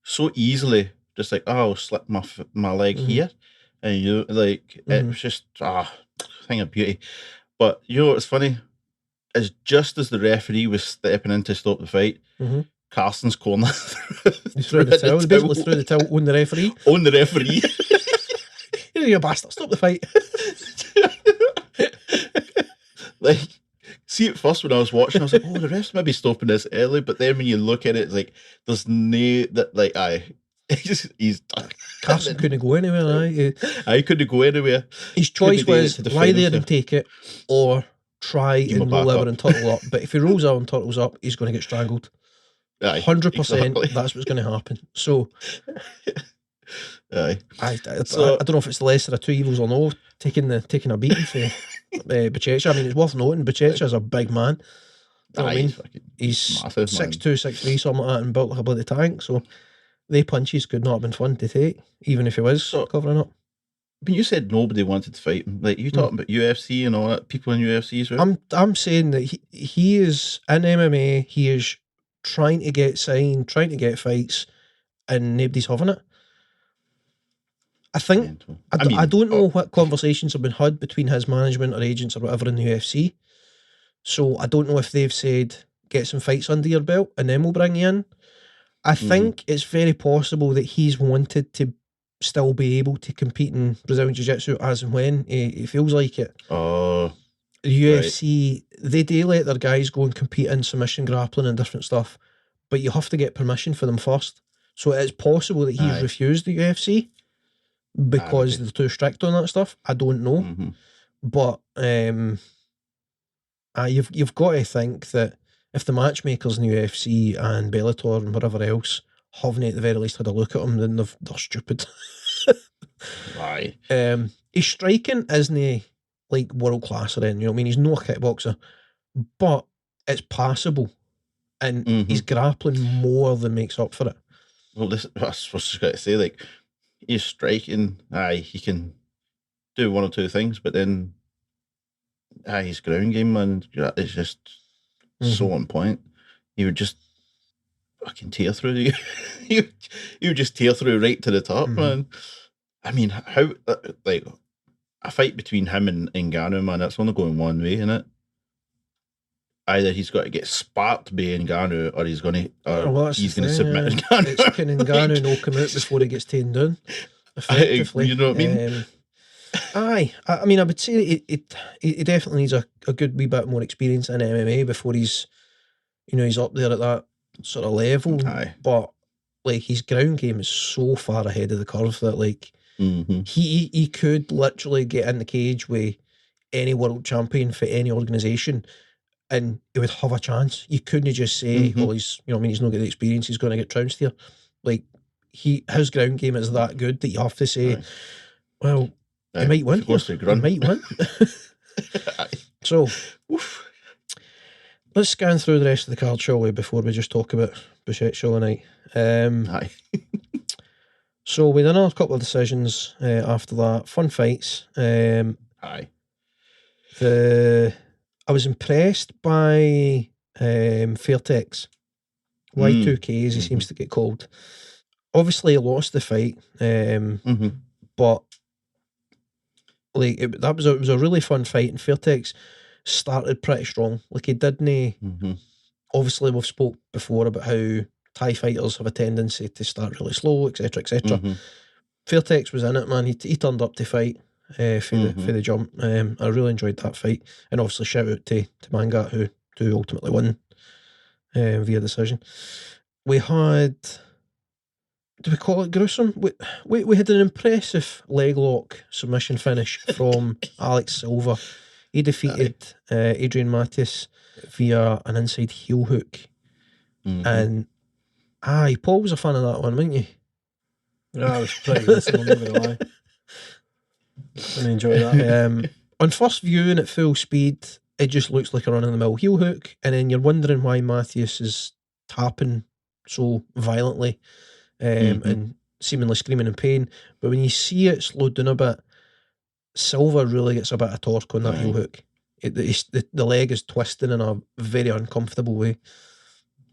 S3: so easily just like, oh, I'll slip my leg here, and it was just thing of beauty. But you know what's funny is just as the referee was stepping in to stop the fight. Carson's corner.
S1: He threw the towel. He basically threw the towel on the referee.
S3: On the referee.
S1: Here you bastard, stop the fight.
S3: Like, see at first when I was watching, I was like, oh, the ref's maybe stopping this early, but then when you look at it, it's like, there's no, that, like, he's
S1: Carson couldn't go anywhere,
S3: I couldn't go anywhere.
S1: His choice was lie there and take it, or try and roll over and turtle up. But if he rolls over and turtles up, he's going to get strangled. 100%, exactly. That's what's going to happen. So, I don't know if it's the lesser of two evils or no, taking a beating for Buchecha. I mean, it's worth noting, Buchecha is a big man. You know what I mean? He's 6'2", 6'3", something like that, and built like a bloody tank. So, they punches could not have been fun to take, even if he was covering up.
S3: But you said nobody wanted to fight him. Like, you talking about UFC and all that, people in UFC as well?
S1: I'm saying that he is in MMA, he is trying to get signed, trying to get fights, and nobody's having it. I think I don't know what conversations have been had between his management or agents or whatever in the UFC. So I don't know if they've said get some fights under your belt and then we'll bring you in. I think it's very possible that he's wanted to still be able to compete in Brazilian Jiu-Jitsu as and when he feels like it.
S3: Oh.
S1: The UFC, they do let their guys go and compete in submission grappling and different stuff, but you have to get permission for them first. So it's possible that he's refused the UFC because they're too strict on that stuff. I don't know. But You've got to think that if the matchmakers in the UFC and Bellator and whatever else haven't at the very least had a look at him, then they're stupid.
S3: Aye.
S1: His striking isn't he like world class or anything, you know what I mean? He's no kickboxer, but it's passable, and he's grappling more than makes up for it.
S3: Well, that's what I was just going to say. Like, he's striking. Aye, he can do one or two things, but then his ground game, man, it's just so on point. He would just fucking tear through you. he would just tear through right to the top, man. I mean, how, like, a fight between him and Ngannou, man, that's only going one way, isn't it? Either he's got to get sparked by Ngannou, or he's going to submit Ngannou.
S1: It's can Ngannou knock him out before he gets taken down, effectively.
S3: You know what I mean?
S1: I mean, I would say it definitely needs a good wee bit more experience in MMA before he's up there at that sort of level.
S3: Aye.
S1: But like, his ground game is so far ahead of the curve that like he could literally get in the cage with any world champion for any organisation, and he would have a chance. You couldn't just say, well, he's he's not got the experience, he's going to get trounced here. Like, his ground game is that good that you have to say, well, he might win. He might win. So, let's scan through the rest of the card, shall we, before we just talk about Bouchette Show tonight. So we done a couple of decisions after that. Fun fights. I was impressed by Fairtex. Y2K, as he seems to get called. Obviously, he lost the fight, but like it was a really fun fight, and Fairtex started pretty strong. Like, he didn't. Obviously, we've spoke before about how Thai fighters have a tendency to start really slow, etc., etc. Fairtex was in it, man. He turned up to fight for the jump. I really enjoyed that fight, and obviously shout out to Mangat who ultimately won via decision. We had, do we call it gruesome? We had an impressive leg lock submission finish from Alex Silva. He defeated Adrian Matis via an inside heel hook. And Paul was a fan of that one, wasn't you?
S2: Yeah, I was pretty good. I'm not gonna lie. I enjoy that.
S1: On first view and at full speed, it just looks like a run-of-the-mill heel hook, and then you're wondering why Matthews is tapping so violently and seemingly screaming in pain. But when you see it slowed down a bit, Silva really gets a bit of torque on that heel hook. The leg is twisting in a very uncomfortable way.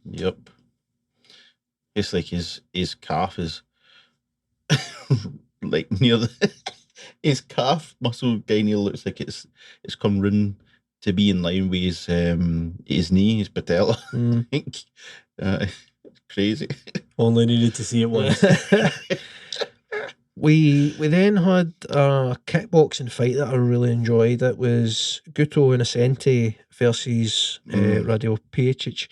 S3: Yep. It's like his calf is like near his calf muscle guy looks like it's come round to be in line with his knee, his patella. I think. It's crazy.
S2: Only needed to see it once.
S1: We then had a kickboxing fight that I really enjoyed. It was Guto Innocente versus Radio Pejicic.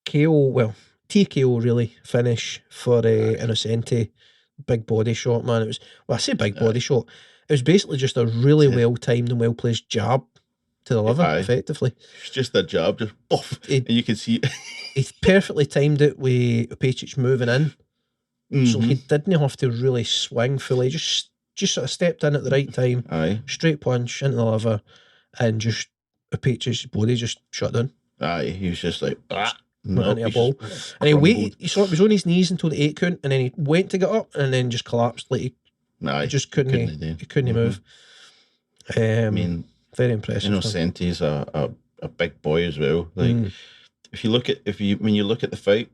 S1: TKO really finish for Innocente. Big body shot, man. It was, I say big body shot. It was basically just a really well timed and well placed jab to the liver, effectively.
S3: It's just a jab, just poof, and you can see
S1: he perfectly timed it with Pejicic moving in. So he didn't have to really swing fully, just sort of stepped in at the right time, straight punch into the liver, and just Pejicic's body just shut down.
S3: He was just like,
S1: into a ball. And he waited, he was on his knees until the 8 count, and then he went to get up, and then just collapsed. Like he just couldn't move. I mean, very impressive.
S3: Innocente's a big boy as well. Like, when you look at the fight,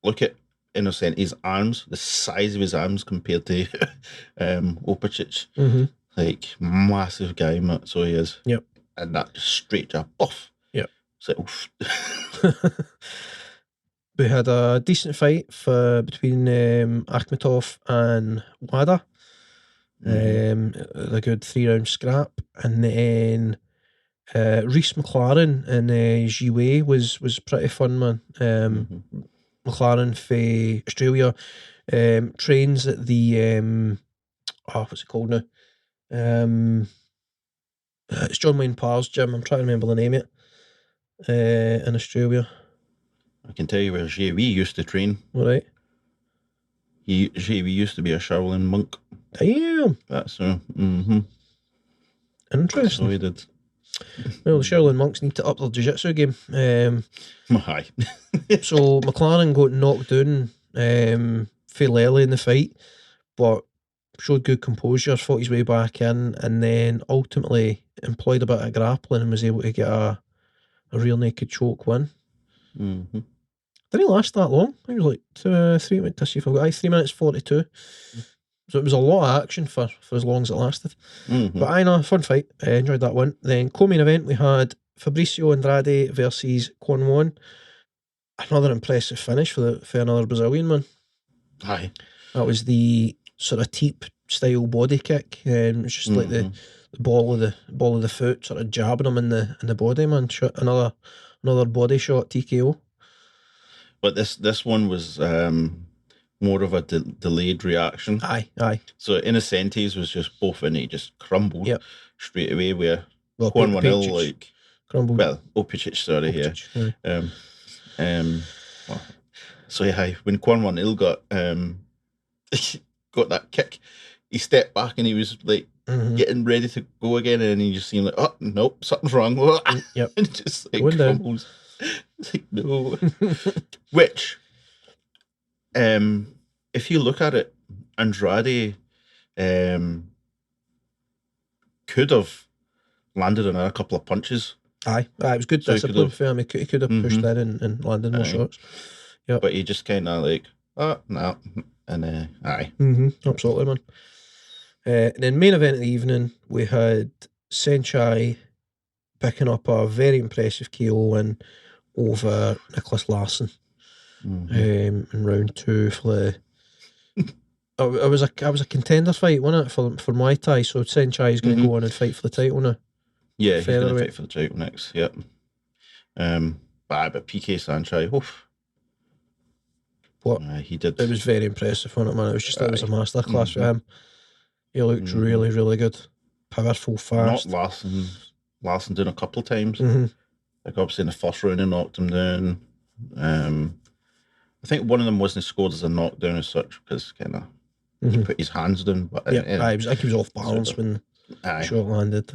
S3: look at Innocente's arms, the size of his arms compared to Opicic. Like, massive guy, so he is.
S1: Yep.
S3: And that just straight jab, off.
S1: Yep.
S3: It's like, oof.
S1: We had a decent fight between Akhmetov and Wada. A good 3-round scrap, and then Reese McLaren and Jiwei was pretty fun, man. McLaren for Australia trains at the what's it called now? It's John Wayne Parr's gym. I'm trying to remember the name of it. In Australia.
S3: I can tell you where JV used to train.
S1: All right.
S3: JV used to be a Shaolin monk.
S1: Damn.
S3: That's so. Mm-hmm.
S1: Interesting.
S3: So he did.
S1: Well, the Shaolin monks need to up their jiu-jitsu game.
S3: Aye.
S1: So McLaren got knocked down fairly early in the fight, but showed good composure, fought his way back in, and then ultimately employed a bit of grappling and was able to get a real naked choke win.
S3: Mm-hmm.
S1: Didn't last that long. I think it was like 3 minutes. To see if I got 3 minutes 42. So it was a lot of action for as long as it lasted.
S3: Mm-hmm.
S1: But I know, fun fight. Enjoyed that one. Then co-main event we had Fabricio Andrade versus Kwon Won. Another impressive finish for another Brazilian man.
S3: Aye.
S1: That was the sort of teep style body kick. It's just like the ball of the foot, sort of jabbing him in the body, man. Shot another body shot TKO.
S3: But this one was more of a delayed reaction.
S1: Aye.
S3: So Innocentes was just both in, he just crumbled straight away. Where Kwon Won like
S1: crumbled.
S3: Well, Opicic, sorry,
S1: Opicic,
S3: yeah. Well, so yeah, when Kwon Won got got that kick, he stepped back and he was like getting ready to go again, and he just seemed like, oh nope, something's wrong.
S1: Yep.
S3: And just like
S1: going
S3: crumbles. It's like, no. Which, if you look at it, Andrade could have landed another couple of punches.
S1: Aye, it was good discipline for him. He could have pushed in and landed more shots.
S3: Yep. But he just kind of like, oh, no. And aye.
S1: Absolutely, man. And then main event of the evening, we had Senchai picking up a very impressive KO win over Nicholas Larson in round 2 for the. It was a contender fight, wasn't it, for Muay Thai? So Senchai is going to go on and fight for the title now.
S3: Yeah, he's going to fight for the title next. Yep. But PK Saenchai, oof.
S1: What
S3: he did.
S1: It was very impressive, wasn't it, man? It was just it was a masterclass for him. He looked really, really good, powerful, fast.
S3: Not Larson did a couple of times. Like obviously in the first round, he knocked him down. I think one of them wasn't scored as a knockdown as such because kind of he put his hands down. But
S1: I think he was off balance when the shot landed.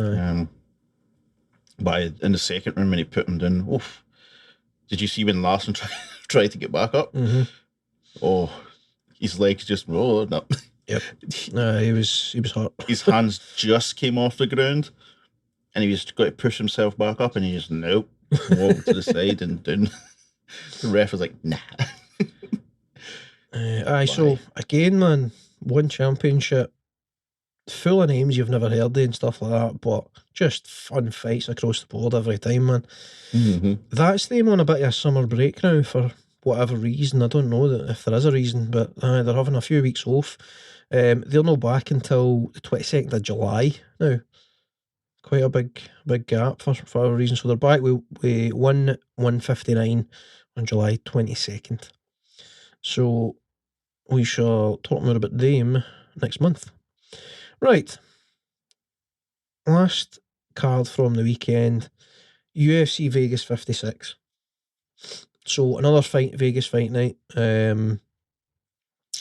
S3: But in the second round when he put him down, oof! Did you see when Larson tried to get back up? Oh, his legs just rolled up.
S1: Yep. He was hurt.
S3: His hands just came off the ground, and he was got to push himself back up, and he just walked to the side and down. The ref was like, nah.
S1: So again, man, one championship, full of names you've never heard of and stuff like that, but just fun fights across the board every time, man. That's them on a bit of a summer break now for whatever reason. I don't know if there is a reason, but they're having a few weeks off. They're not back until the 22nd of July now. Quite a big gap for a reason. So they're back with 159 on July 22nd. So we shall talk more about them next month. Right. Last card from the weekend, UFC Vegas 56. So another Vegas fight night. Main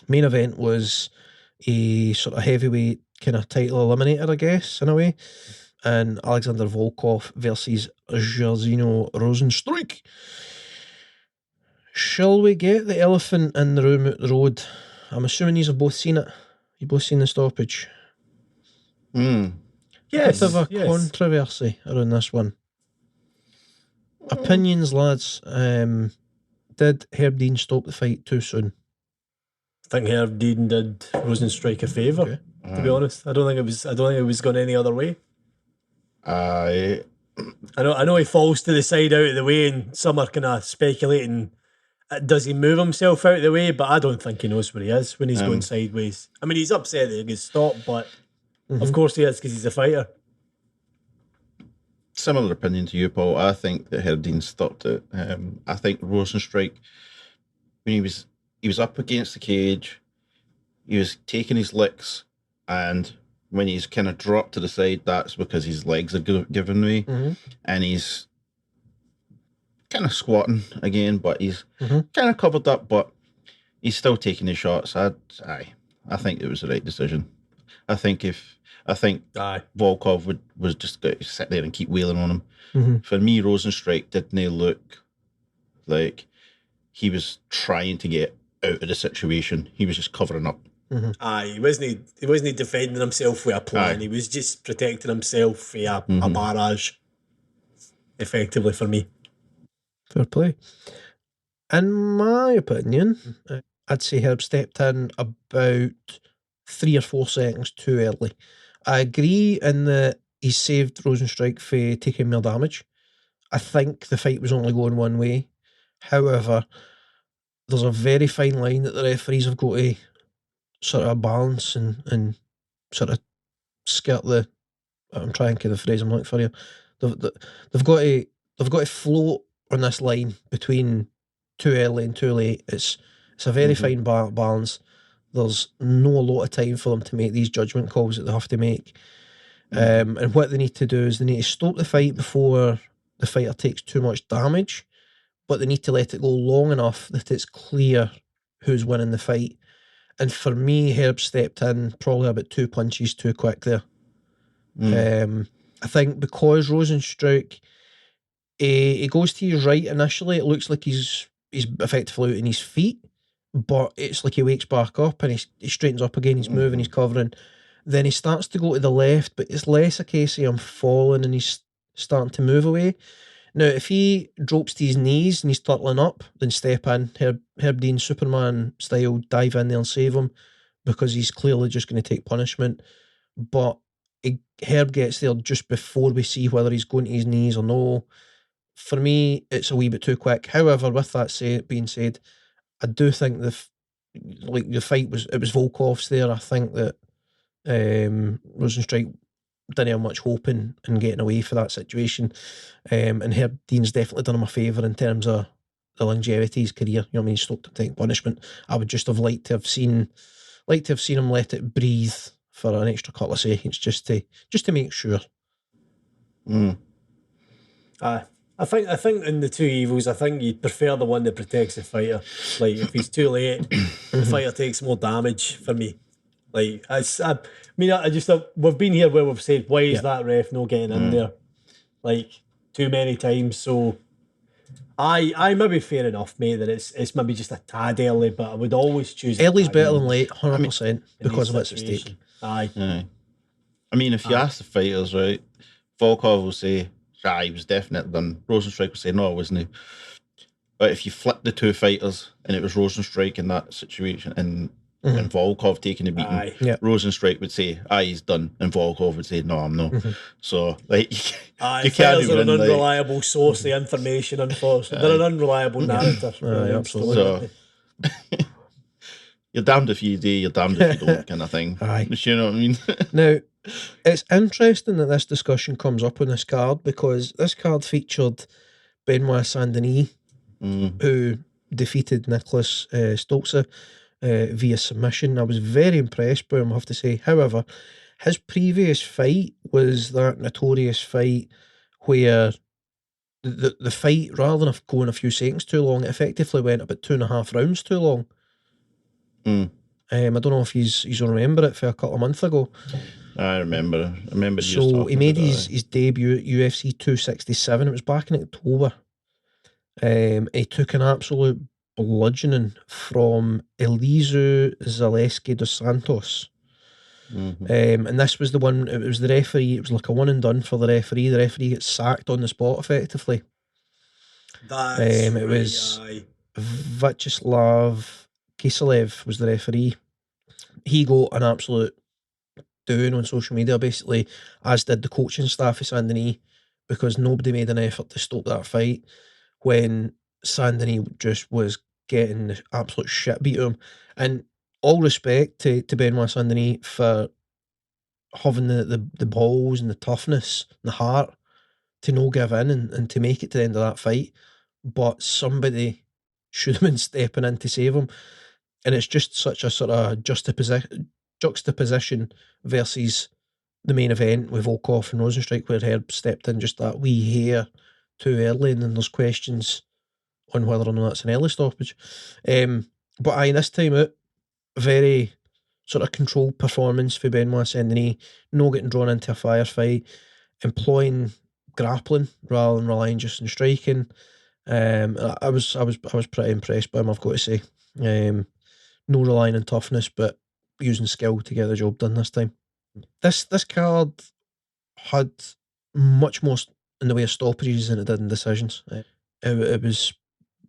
S1: event was a sort of heavyweight kind of title eliminator, I guess, in a way. And Alexander Volkov versus Jairzinho Rozenstruik. Shall we get the elephant in the room out the road? I'm assuming you've both seen it. You've both seen the stoppage.
S2: Yes.
S1: Bit of a controversy around this one. Opinions, lads. Did Herb Dean stop the fight too soon?
S2: I think Herb Dean did Rozenstruik a favour. To be honest, I don't think it was going any other way. I know he falls to the side out of the way, and some are kind of speculating. Does he move himself out of the way? But I don't think he knows where he is when he's going sideways. I mean, he's upset that he gets stopped, but of course he is because he's a fighter.
S3: Similar opinion to you, Paul. I think that Herb Dean stopped it. I think Rozenstruik, when he was up against the cage, he was taking his licks, and when he's kind of dropped to the side, that's because his legs are giving way, and he's kind of squatting again, but he's kind of covered up, but he's still taking his shots. I think it was the right decision. I think Volkov was just going to sit there and keep wailing on him. For me, Rosenstrike didn't look like he was trying to get out of the situation. He was just covering up.
S2: He wasn't defending himself with a plan. He was just protecting himself with a barrage, effectively, for me.
S1: Fair play. In my opinion, I'd say Herb stepped in about 3 or 4 seconds too early. I agree in that he saved Rosenstrike for taking more damage. I think the fight was only going one way. However, there's a very fine line that the referees have got to sort of balance and sort of skirt the. I'm trying to get the phrase I'm looking for here. They've got to float on this line between too early and too late. It's a very fine balance. There's no lot of time for them to make these judgment calls that they have to make. And what they need to do is they need to stop the fight before the fighter takes too much damage, but they need to let it go long enough that it's clear who's winning the fight. And for me, Herb stepped in probably about 2 punches too quick there. I think because Rosenstrike, he goes to his right initially, it looks like he's effectively out in his feet, but it's like he wakes back up and he straightens up again, he's moving, he's covering. Then he starts to go to the left, but it's less a case of him falling and he's starting to move away. Now, if he drops to his knees and he's turtling up, then step in, Herb Dean Superman style, dive in there and save him, because he's clearly just going to take punishment. But Herb gets there just before we see whether he's going to his knees or no. For me, it's a wee bit too quick. However, with that being said, I do think the fight was Volkov's there. I think that Rosenstrike didn't have much hope in getting away for that situation. And Herb Dean's definitely done him a favour in terms of the longevity of his career. You know what I mean? He stopped him taking punishment. I would just have liked to have seen him let it breathe for an extra couple of seconds just to make sure.
S2: I think in the two evils, I think you'd prefer the one that protects the fighter. Like, if he's too late, the fighter takes more damage for me. Like, we've been here where we've said, why is that ref not getting in there? Like, too many times. So, I maybe fair enough, mate, that it's maybe just a tad early, but I would always choose
S1: early's better than late, 100%, because of what's at stake.
S2: Aye.
S3: I mean, if you ask the fighters, right, Volkov will say, he was definitely done. Rosenstrike will say, no, wasn't he? But if you flip the two fighters and it was Rosenstrike in that situation and Volkov taking the beating, Rosenstrike would say, he's done. And Volkov would say, no, I'm not. So, like, you can't
S2: are an unreliable source of information, unfortunately. They're an unreliable narrator.
S1: Absolutely.
S3: So, you're damned if you do, you're damned if you don't, kind of thing. You know what I mean?
S1: Now, it's interesting that this discussion comes up on this card, because this card featured Benoit Saint-Denis, who defeated Nicholas Stolze via submission. I was very impressed by him, I have to say. However, his previous fight was that notorious fight where the fight, rather than going a few seconds too long, it effectively went about 2.5 rounds too long. I don't know if you remember it for a couple of months ago.
S3: I remember.
S1: So he made his debut at UFC 267. It was back in October. He took an absolute bludgeoning from Elizu Zaleski dos Santos. And this was the one, it was the referee, it was like a one and done for the referee. The referee gets sacked on the spot, effectively. It was Vyacheslav Kiselev was the referee. He got an absolute doing on social media, basically, as did the coaching staff of Saint-Denis, because nobody made an effort to stop that fight when Saint-Denis just was getting the absolute shit beat of him. And all respect to Benoit Saint-Denis for having the balls and the toughness and the heart to no give in and to make it to the end of that fight. But somebody should have been stepping in to save him. And it's just such a sort of juxtaposition versus the main event with Volkov and Rosenstrike, where Herb stepped in just that wee hair too early, and then there's questions on whether or not it's an early stoppage. But aye, this time out, very sort of controlled performance for Benoit Saint-Denis, no getting drawn into a firefight, employing grappling rather than relying just on striking. I was pretty impressed by him, I've got to say. No relying on toughness, but using skill to get the job done this time. This card had much more in the way of stoppages than it did in decisions. It was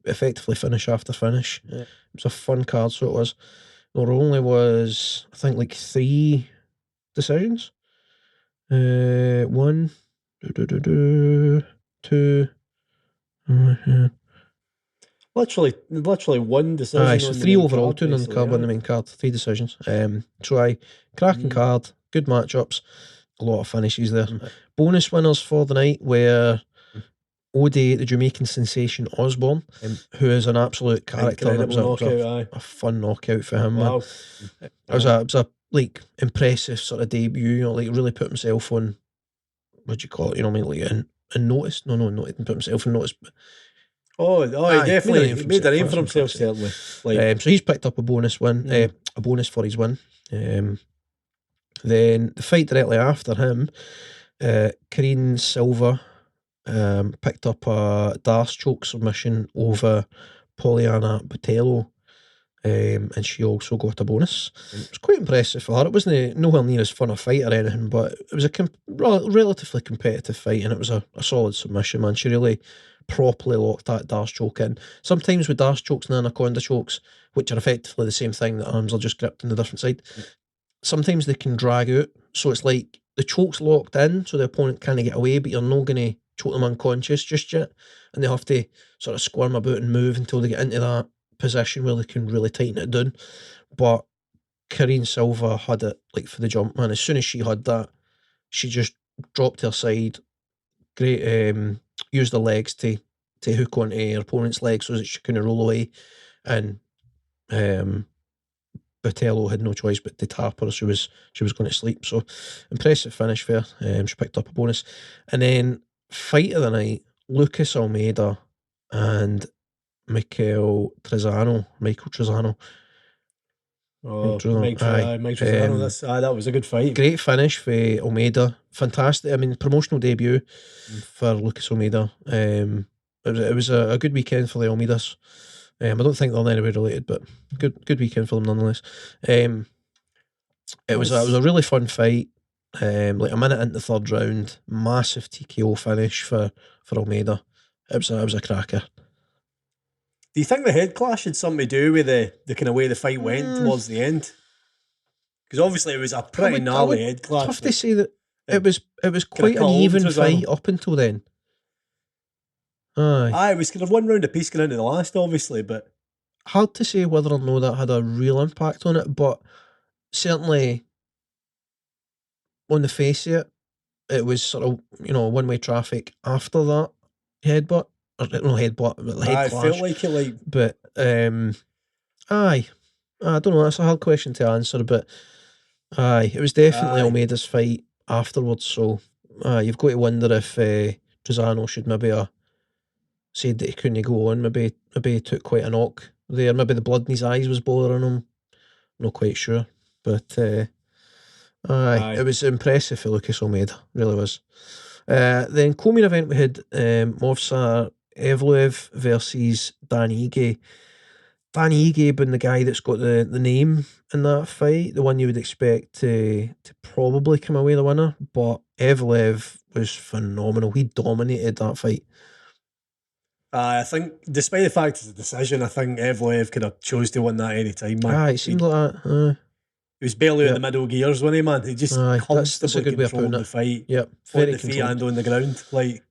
S1: effectively finish after finish. It was a fun card, so it was. There only was, I think, like 3 decisions. 1, 2.
S2: Literally one decision.
S1: Aye, so 3 overall, 2 on the card, 1 on the main card, 3 decisions. So aye, cracking card, good matchups, a lot of finishes there. Bonus winners for the night were Odie, the Jamaican sensation Osborne, who is an absolute character. It was a fun knockout for him. Wow. Man. It was a like impressive sort of debut. You know, like really put himself on. What do you call it? You know, what I mean, like in notice. No, he didn't put himself in notice. But
S2: he definitely made a name for himself. Certainly.
S1: So he's picked up a bonus win, a bonus for his win. Then the fight directly after him, Karine Silva picked up a Darce choke submission over Poliana Botelho, and she also got a bonus. It was quite impressive for her. It wasn't nowhere near as fun a fight or anything, but it was a relatively competitive fight, and it was a solid submission, man. She really properly locked that Darce choke in. Sometimes with Darce chokes and anaconda chokes, which are effectively the same thing, the arms are just gripped on the different side, sometimes they can drag out, so it's like the choke's locked in so the opponent can't get away, but you're not going to choke them unconscious just yet, and they have to sort of squirm about and move until they get into that position where they can really tighten it down. But Karine Silva had it like for the jump, man. As soon as she had that, she just dropped her side, great, used her legs to hook onto her opponent's legs so that she couldn't roll away, and Botelho had no choice but to tap her. She was going to sleep. So impressive finish for her. She picked up a bonus. And then fight of the night, Lucas Almeida and Michael Trezano.
S2: Mike Trezano. That was a good fight.
S1: Great finish for Almeida. Fantastic. I mean, promotional debut for Lucas Almeida. It was a good weekend for the Almeidas. I don't think they're in any way related, but good weekend for them nonetheless. It was a really fun fight. Like a minute into the third round, massive TKO finish for Almeida. It was a cracker.
S2: Do you think the head clash had something to do with the kind of way the fight went towards the end? Because obviously it was a pretty gnarly head clash.
S1: Tough to say that it was quite an even fight up until then.
S2: Aye, it was kind of one round apiece going into the last, obviously, but
S1: hard to say whether or not that had a real impact on it, but certainly on the face of it, it was sort of, one-way traffic after that headbutt. Or, no headbutt, but head clash.
S2: I felt like it, like...
S1: But, I don't know, that's a hard question to answer, but it was definitely Almeida's fight afterwards, so you've got to wonder if Trezano should maybe said that he couldn't go on, maybe he took quite a knock there, maybe the blood in his eyes was bothering him, not quite sure, but it was impressive for Lucas Almeida, really was. Then co-main event we had Movsar Evloev versus Dan Ige. Dan Ige being the guy that's got the name in that fight, the one you would expect to probably come away the winner, but Evloev was phenomenal. He dominated that fight.
S2: I think, despite the fact it's a decision, I think Evloev could have chose to win that any time, man.
S1: It seemed like that.
S2: He was barely in the middle gears, wasn't he, man? He just constantly controlled the fight.
S1: Yep,
S2: on the feet and on the ground. Like,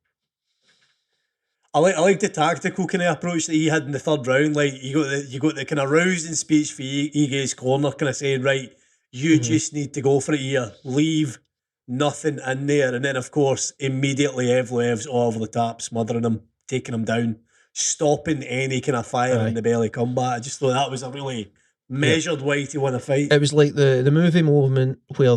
S2: I like the tactical kind of approach that he had in the third round. Like, you got the kind of rousing speech for Ige's corner, kind of saying, right, you just need to go for it here. Leave nothing in there. And then, of course, immediately Evloev's all over the top, smothering him, taking him down, stopping any kind of fire in the belly combat. I just thought that was a really measured way to win a fight.
S1: It was like the movie moment where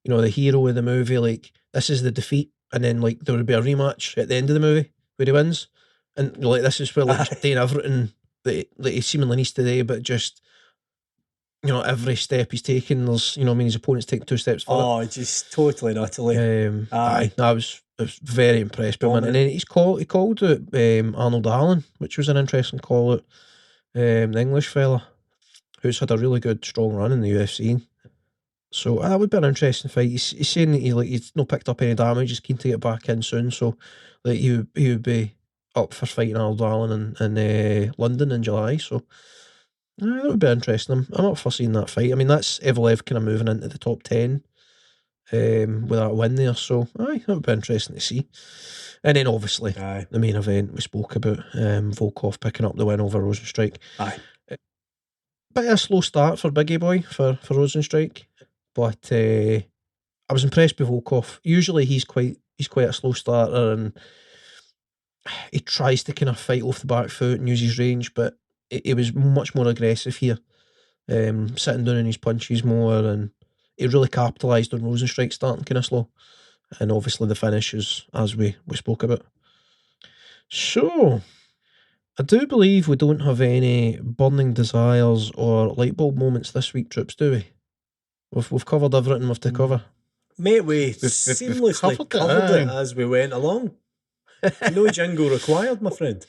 S1: you know, the hero of the movie, like, this is the defeat, and then, like, there would be a rematch at the end of the movie where he wins, and, like, this is where, like, he's doing everything that he seemingly needs to do, but just, you know, every step he's taking, there's, you know, I mean, his opponent's taking 2 steps forward.
S2: Oh, just totally and utterly.
S1: I was very impressed by him. And then he called out Arnold Allen, which was an interesting call out. The English fella, who's had a really good, strong run in the UFC. So that would be an interesting fight. He's saying that he's not picked up any damage, he's keen to get back in soon. So like he would be up for fighting Arnold Allen in London in July. So that would be interesting. I'm up for seeing that fight. I mean, that's Evelev kind of moving into the top 10 with that win there. So that would be interesting to see. And then obviously the main event we spoke about, Volkov picking up the win over Rosenstrike. Bit of a slow start for Biggie Boy for Rosenstrike, but I was impressed with Volkov. Usually he's quite a slow starter, and he tries to kind of fight off the back foot and use his range, but he was much more aggressive here, sitting down in his punches more, and he really capitalised on Rosenstrike starting kind of slow, and obviously the finish is as we spoke about. So I do believe we don't have any burning desires or light bulb moments this week, Troops, do we? We've covered everything we have to cover.
S2: Mate, we seamlessly covered it as we went along. No jingle required, my friend.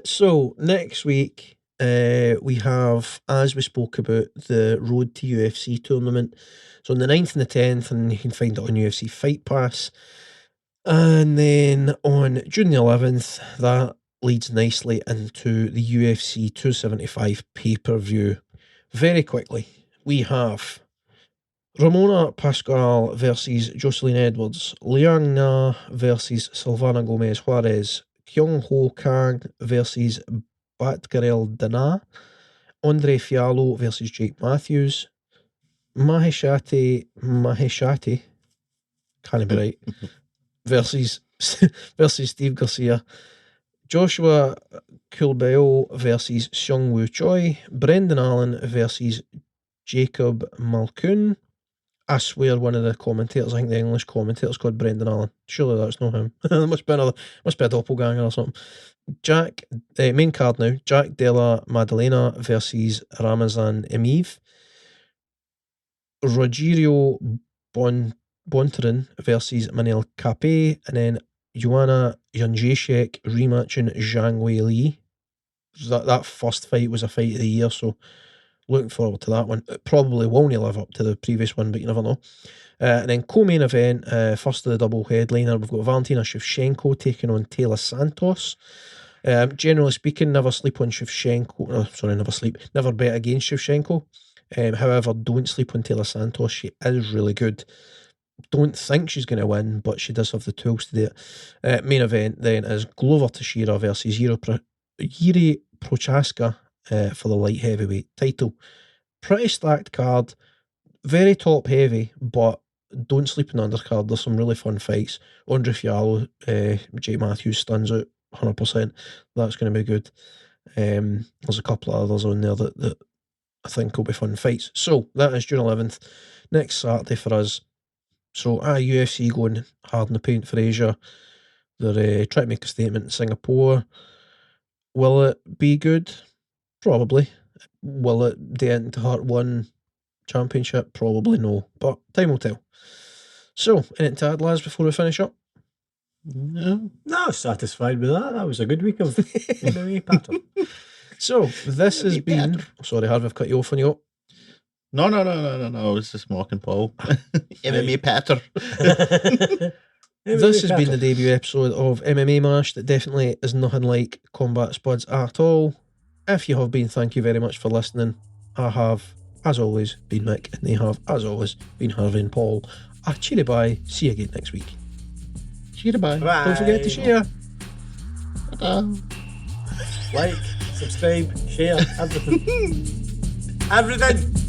S1: So next week we have, as we spoke about, the Road to UFC tournament. So on the 9th and the 10th, and you can find it on UFC Fight Pass. And then on June the 11th, that leads nicely into the UFC 275 pay-per-view. Very quickly, we have Ramona Pascual versus Jocelyn Edwards, Liang Na versus Silvana Gomez Juarez, Kyung Ho Kang versus Batgarel Dana, Andre Fiallo versus Jake Matthews, Maheshati, can't be right, versus Steve Garcia, Joshua Kulbeo versus Seung Woo Choi, Brendan Allen versus Jacob Malkoon. I swear one of the commentators, I think the English commentator's called Brendan Allen. Surely that's not him. There must be a doppelganger or something. Main card now, Jack Della Maddalena versus Ramazan Emiv. Rogerio Bontarin versus Manel Capet, and then Joanna Jędrzejczyk rematching Zhang Wei Li. That first fight was a fight of the year, so looking forward to that one. It probably won't live up to the previous one, but you never know. And then co-main event, first of the double headliner, we've got Valentina Shevchenko taking on Taylor Santos. Generally speaking, never sleep on Shevchenko. Never bet against Shevchenko. However, don't sleep on Taylor Santos. She is really good. Don't think she's going to win, but she does have the tools to do it. Main event then is Glover Teixeira versus Jiri Prochaska for the light heavyweight title. Pretty stacked card, very top heavy, but don't sleep in the undercard. There's some really fun fights. Andre Fiallo, Jake Matthews stands out 100%. That's going to be good. There's a couple of others on there that I think will be fun fights. So that is June 11th, next Saturday for us. So UFC going hard in the paint for Asia. They're trying to make a statement in Singapore. Will it be good? Probably. Will it dent into Heart 1 championship? Probably no, but time will tell. So, anything to add, lads, before we finish up?
S2: No, satisfied with that. That was a good week of MMA pattern. So,
S1: this has been... Sorry, Harvey, I've cut you off on you.
S3: No. It's just mocking Paul. MMA patter.
S1: This has been the debut episode of MMA Mash. That definitely is nothing like Combat Spuds at all. If you have been, thank you very much for listening. I have, as always, been Mick, and they have, as always, been Harvey and Paul. Cheery bye. See you again next week.
S3: Cheery bye.
S1: Don't forget to share.
S2: Like, subscribe, share, everything. Everything.